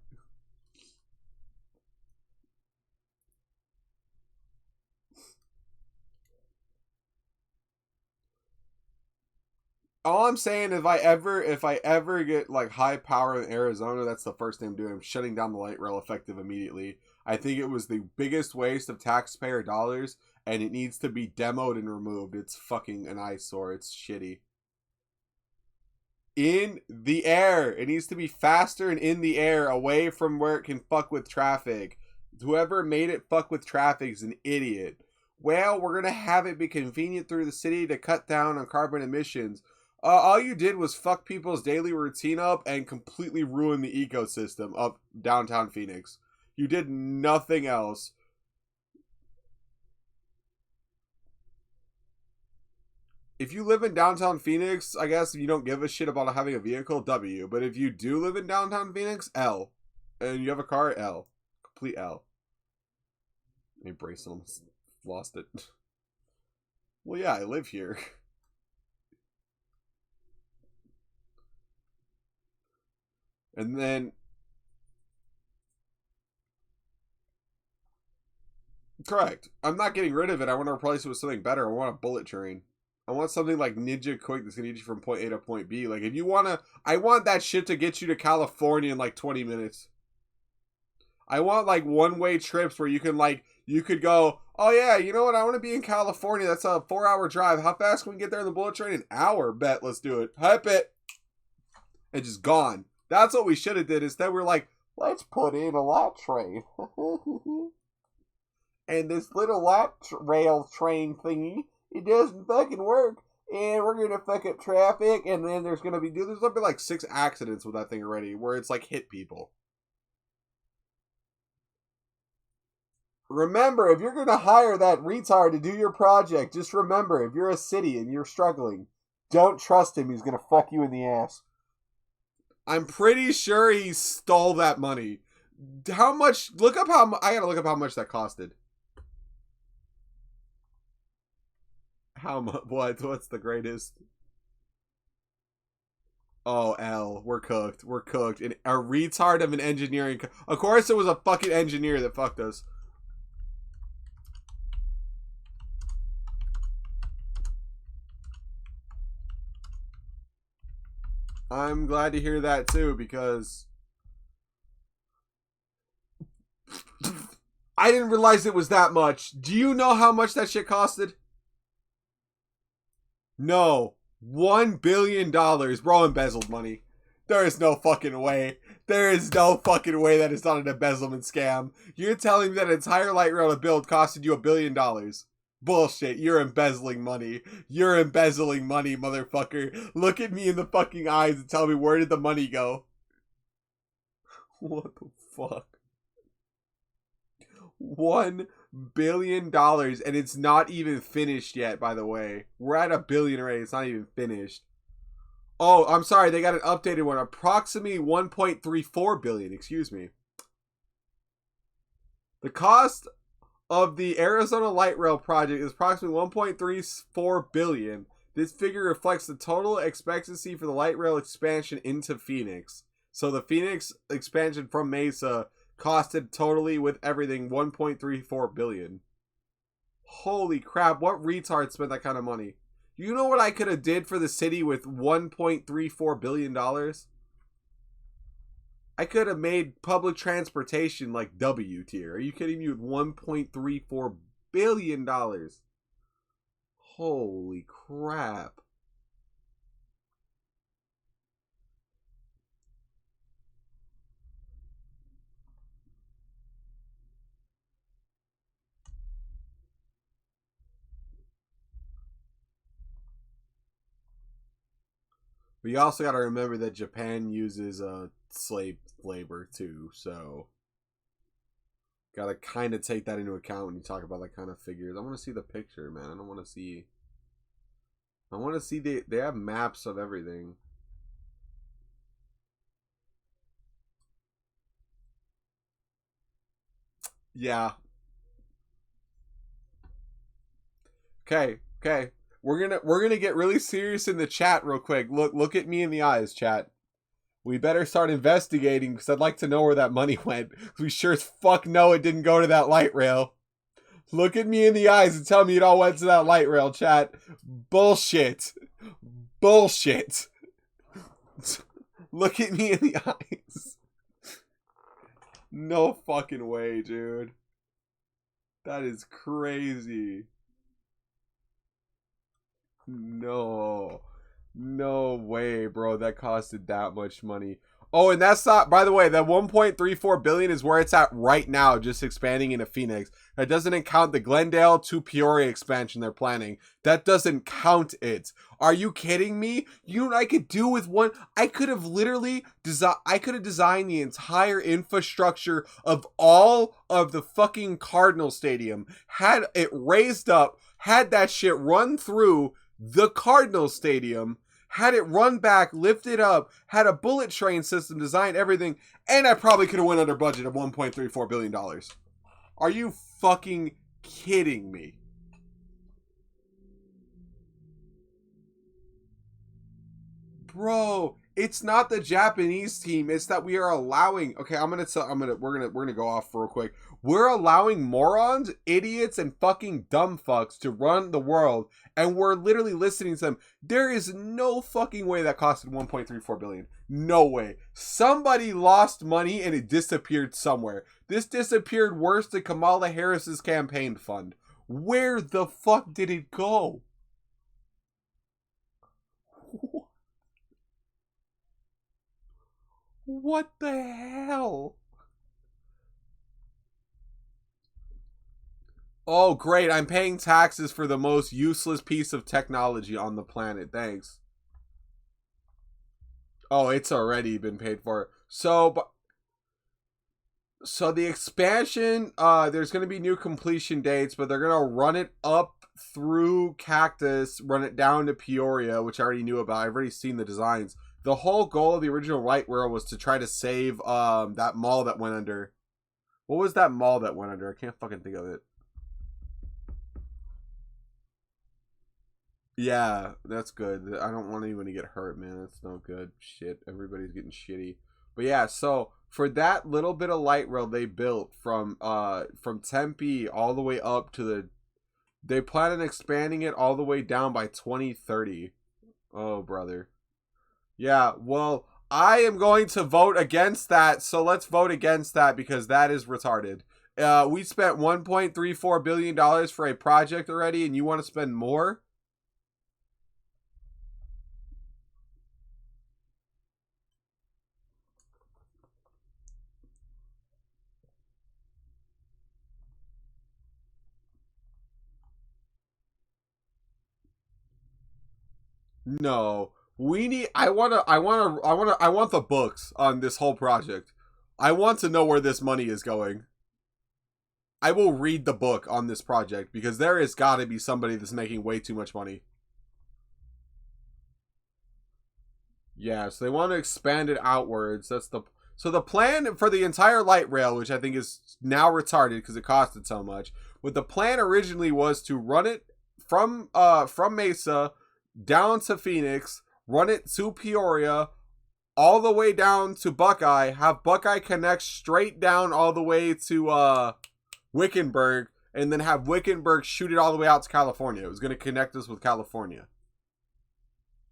all I'm saying, if I ever get like high power in Arizona, that's the first thing I'm doing. I'm shutting down the light rail effective immediately. I think it was the biggest waste of taxpayer dollars, and it needs to be demoed and removed. It's fucking an eyesore. It's shitty. In the air. It needs to be faster and in the air, away from where it can fuck with traffic. Whoever made it fuck with traffic is an idiot. Well, we're going to have it be convenient through the city to cut down on carbon emissions. All you did was fuck people's daily routine up and completely ruin the ecosystem of downtown Phoenix. You did nothing else. If you live in downtown Phoenix, I guess you don't give a shit about having a vehicle, W. But if you do live in downtown Phoenix, L. And you have a car, L. Complete L. My bracelet almost lost it. Well, yeah, I live here. And then... Correct. I'm not getting rid of it. I want to replace it with something better. I want a bullet train. I want something like Ninja Quick that's going to get you from point A to point B. Like, if you want to... I want that shit to get you to California in, like, 20 minutes. I want, like, one-way trips where you can, like... You could go, oh, yeah, you know what? I want to be in California. That's a 4-hour drive. How fast can we get there in the bullet train? An hour. Bet. Let's do it. Hype it. And just gone. That's what we should have did. Instead, we're like, let's put in a light train. And this little light rail train thingy, it doesn't fucking work. And we're going to fuck up traffic. And then there's going to be like 6 accidents with that thing already where it's like hit people. Remember, if you're going to hire that retard to do your project, just remember, if you're a city and you're struggling, don't trust him. He's going to fuck you in the ass. I'm pretty sure he stole that money. How much? Look up how... I got to look up how much that costed. How much? What? What's the greatest? Oh, L. We're cooked. We're cooked. And a retard of an engineering... Of course it was a fucking engineer that fucked us. I'm glad to hear that too, because I didn't realize it was that much. Do you know how much that shit costed? No. $1 billion. Bro, embezzled money. There is no fucking way. There is no fucking way that it's not an embezzlement scam. You're telling me that an entire light rail to build costed you $1 billion. Bullshit, you're embezzling money. You're embezzling money, motherfucker. Look at me in the fucking eyes and tell me, where did the money go? What the fuck? $1 billion, and it's not even finished yet, by the way. We're at $1 billion already, it's not even finished. Oh, I'm sorry, they got an updated one. Approximately 1.34 billion, excuse me. The cost of the Arizona Light Rail project is approximately 1.34 billion. This figure reflects the total expectancy for the light rail expansion into Phoenix. So the Phoenix expansion from Mesa costed totally with everything 1.34 billion. Holy crap, what retard spent that kind of money? You know what I could have did for the city with $1.34 billion? I could have made public transportation like W tier. Are you kidding me? With $1.34 billion. Holy crap. But you also got to remember that Japan uses slave labor too, so got to kind of take that into account when you talk about that kind of figures. I want to see the picture, man. I don't want to see... I want to see they have maps of everything. Yeah. Okay. We're gonna get really serious in the chat real quick. Look at me in the eyes, chat. We better start investigating because I'd like to know where that money went. We sure as fuck know it didn't go to that light rail. Look at me in the eyes and tell me it all went to that light rail, chat. Bullshit. Bullshit. Look at me in the eyes. No fucking way, dude. That is crazy. No. No way, bro. That costed that much money. Oh, and that's not, by the way, that 1.34 billion is where it's at right now, just expanding into Phoenix. That doesn't count the Glendale to Peoria expansion they're planning. That doesn't count it. Are you kidding me? You know what I could do with one? I could have literally designed the entire infrastructure of all of the fucking Cardinal Stadium, had it raised up, had that shit run through the Cardinal Stadium, had it run back, lifted up, had a bullet train system, designed everything, and I probably could have went under budget of $1.34 billion. Are you fucking kidding me? Bro, it's not the Japanese team. It's that we are allowing. Okay, we're gonna go off real quick. We're allowing morons, idiots, and fucking dumb fucks to run the world, and we're literally listening to them. There is no fucking way that costed 1.34 billion. No way. Somebody lost money and it disappeared somewhere. This disappeared worse than Kamala Harris's campaign fund. Where the fuck did it go? What the hell? Oh, great. I'm paying taxes for the most useless piece of technology on the planet. Thanks. Oh, it's already been paid for. So the expansion, there's going to be new completion dates, but they're going to run it up through Cactus, run it down to Peoria, which I already knew about. I've already seen the designs. The whole goal of the original light rail was to try to save that mall that went under. What was that mall that went under? I can't fucking think of it. Yeah, that's good. I don't want anyone to get hurt, man. That's no good. Shit, everybody's getting shitty. But yeah, so for that little bit of light rail they built from Tempe all the way up to they plan on expanding it all the way down by 2030. Oh, brother. Yeah, well, I am going to vote against that. So let's vote against that because that is retarded. We spent $1.34 billion for a project already, and you want to spend more? No. We need I want the books on this whole project. I want to know where this money is going. I will read the book on this project because there has got to be somebody that's making way too much money. Yeah, so they want to expand it outwards. So the plan for the entire light rail, which I think is now retarded because it costed so much, but the plan originally was to run it from Mesa down to Phoenix, run it to Peoria, all the way down to Buckeye, have Buckeye connect straight down all the way to Wickenburg, and then have Wickenburg shoot it all the way out to California. It was going to connect us with California.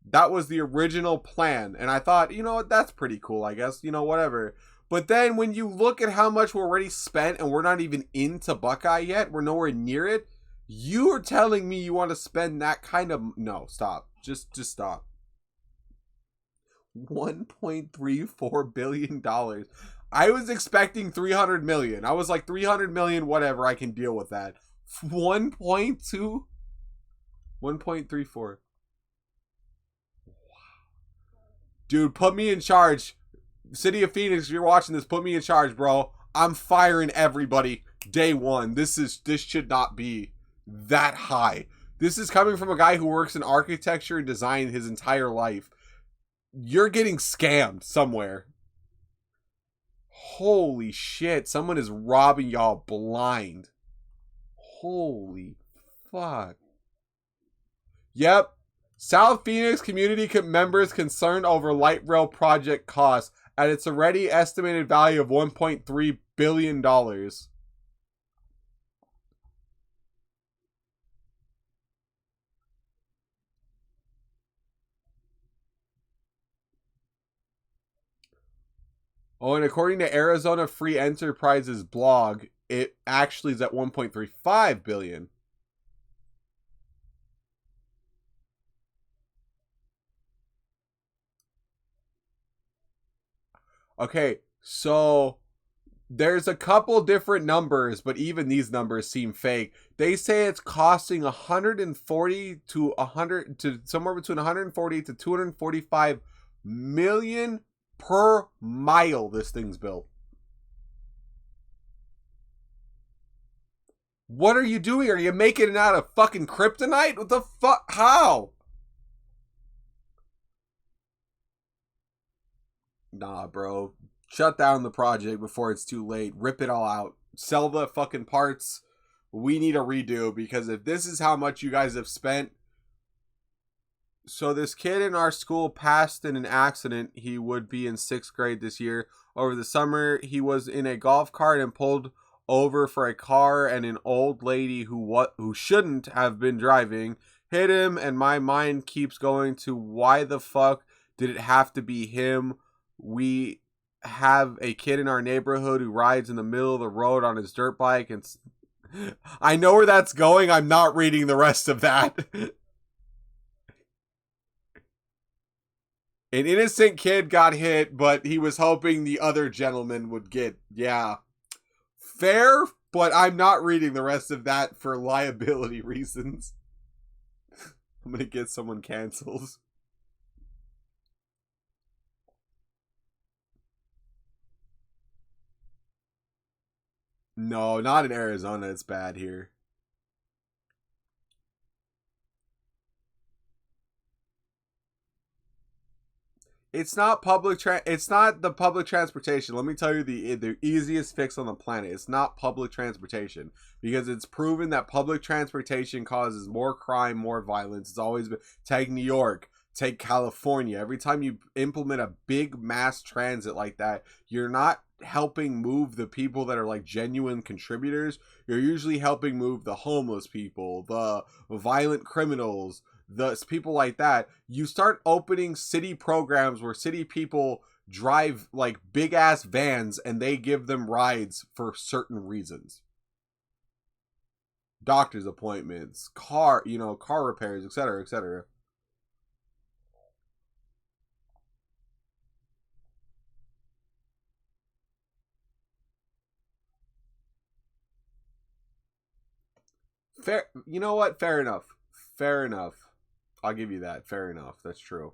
That was the original plan. And I thought, you know what, that's pretty cool, I guess. You know, whatever. But then when you look at how much we're already spent and we're not even into Buckeye yet, we're nowhere near it. You're telling me you want to spend that kind of... No, stop. Just stop. $1.34 billion. I was expecting 300 million. I was like 300 million, whatever, I can deal with that. 1.2? 1.34. Dude, put me in charge. City of Phoenix, if you're watching this, put me in charge, bro. I'm firing everybody day one. This should not be that high. This is coming from a guy who works in architecture and design his entire life. You're getting scammed somewhere. Holy shit, someone is robbing y'all blind. Holy fuck. Yep. South Phoenix community members concerned over light rail project costs at its already estimated value of $1.3 billion. Oh, and according to Arizona Free Enterprise's blog, it actually is at 1.35 billion. Okay, so there's a couple different numbers, but even these numbers seem fake. They say it's costing 140 to 100 to somewhere between 140 to 245 million per mile this thing's built. What are you doing? Are you making it out of fucking kryptonite? What the fuck? How? Nah, bro. Shut down the project before it's too late. Rip it all out. Sell the fucking parts. We need a redo because if this is how much you guys have spent. So this kid in our school passed in an accident. He would be in 6th grade this year. Over the summer, he was in a golf cart and pulled over for a car, and an old lady who shouldn't have been driving hit him, and my mind keeps going to why the fuck did it have to be him? We have a kid in our neighborhood who rides in the middle of the road on his dirt bike, and I know where that's going. I'm not reading the rest of that. An innocent kid got hit, but he was hoping the other gentleman would get, yeah. Fair, but I'm not reading the rest of that for liability reasons. I'm gonna get someone canceled. No, not in Arizona. It's bad here. It's not the public transportation. Let me tell you the easiest fix on the planet. It's not public transportation because it's proven that public transportation causes more crime, more violence. It's always been take New York, take California. Every time you implement a big mass transit like that, you're not helping move the people that are like genuine contributors. You're usually helping move the homeless people, the violent criminals, the people like that. You start opening city programs where city people drive like big ass vans and they give them rides for certain reasons, doctor's appointments, car repairs, etc., etc. Fair. You know what? Fair enough. Fair enough. I'll give you that. Fair enough. That's true.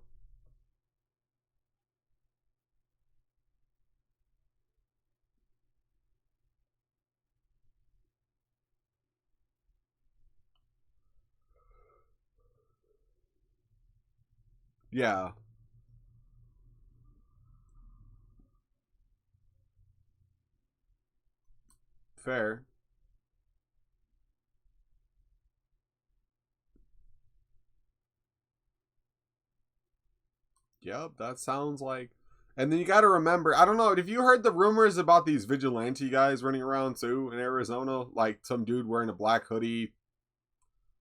Yeah. Fair. Yep, that sounds like. And then you got to remember, I don't know, have you heard the rumors about these vigilante guys running around too in Arizona? Like some dude wearing a black hoodie.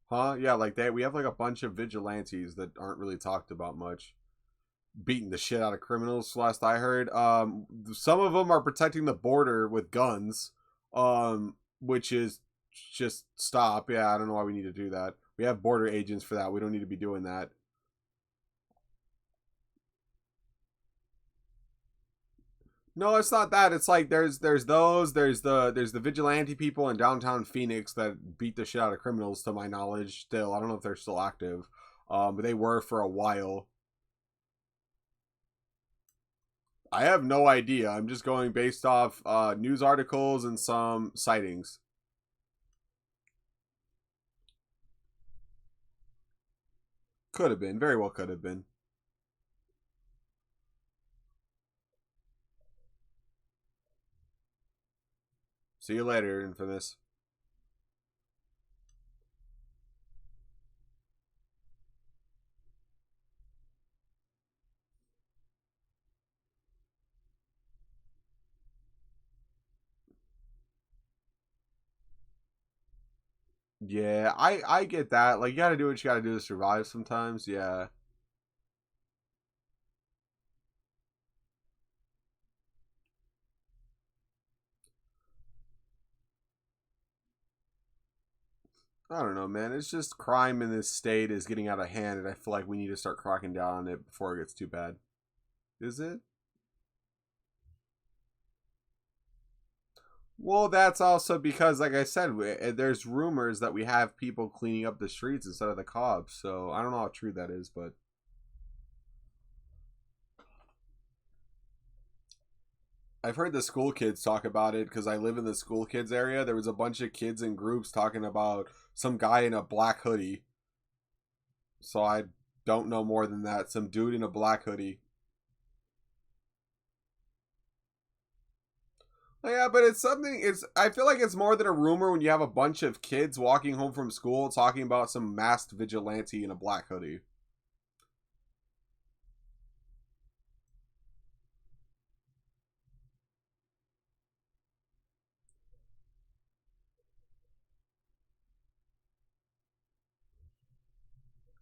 Huh? Yeah, like that. We have like a bunch of vigilantes that aren't really talked about much. Beating the shit out of criminals, last I heard. Some of them are protecting the border with guns, which is just stop. Yeah, I don't know why we need to do that. We have border agents for that. We don't need to be doing that. No, it's not that. It's like there's the vigilante people in downtown Phoenix that beat the shit out of criminals. To my knowledge, still I don't know if they're still active, but they were for a while. I have no idea. I'm just going based off news articles and some sightings. Could have been, very well could have been. See you later, Infamous. Yeah, I get that. Like you got to do what you got to do to survive sometimes. Yeah. I don't know, man. It's just crime in this state is getting out of hand, and I feel like we need to start cracking down on it before it gets too bad. Is it? Well, that's also because, like I said, there's rumors that we have people cleaning up the streets instead of the cops. So I don't know how true that is, but I've heard the school kids talk about it because I live in the school kids area. There was a bunch of kids in groups talking about some guy in a black hoodie. So I don't know more than that. Some dude in a black hoodie. Yeah, but it's something. It's. I feel like it's more than a rumor when you have a bunch of kids walking home from school talking about some masked vigilante in a black hoodie.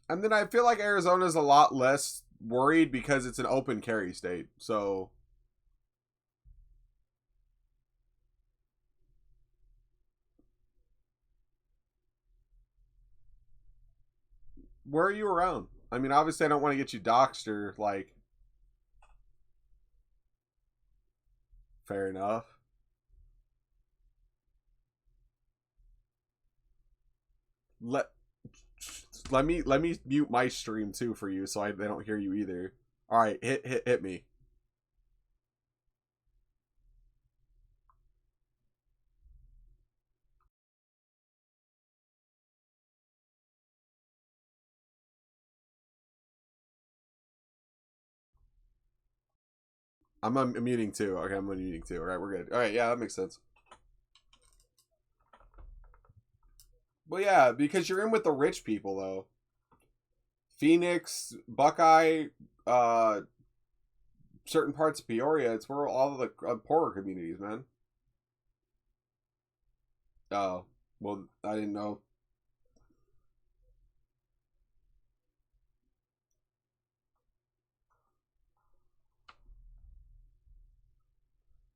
And then I feel like Arizona's a lot less worried because it's an open carry state. So where are you around? I mean, obviously, I don't want to get you doxxed or like. Fair enough. Let let me mute my stream too for you so they don't hear you either. All right, hit me. I'm muting too. Okay, I'm muting too. All right, we're good. All right, yeah, that makes sense. Well, yeah, because you're in with the rich people though. Phoenix, Buckeye, uh, certain parts of Peoria. It's where all of the poorer communities, man. Oh, well, I didn't know.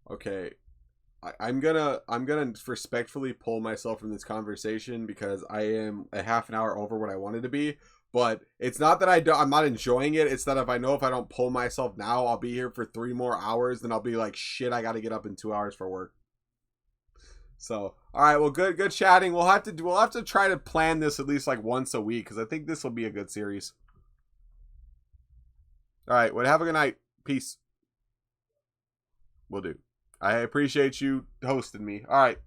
Okay, I'm gonna respectfully pull myself from this conversation because I am a half an hour over what I wanted to be. But it's not that I'm not enjoying it. It's that if I know if I don't pull myself now, I'll be here for 3 more hours. Then I'll be like, shit, I got to get up in 2 hours for work. So, all right, well, good chatting. We'll have to try to plan this at least like once a week because I think this will be a good series. All right, well, have a good night. Peace. Will do. I appreciate you hosting me. All right.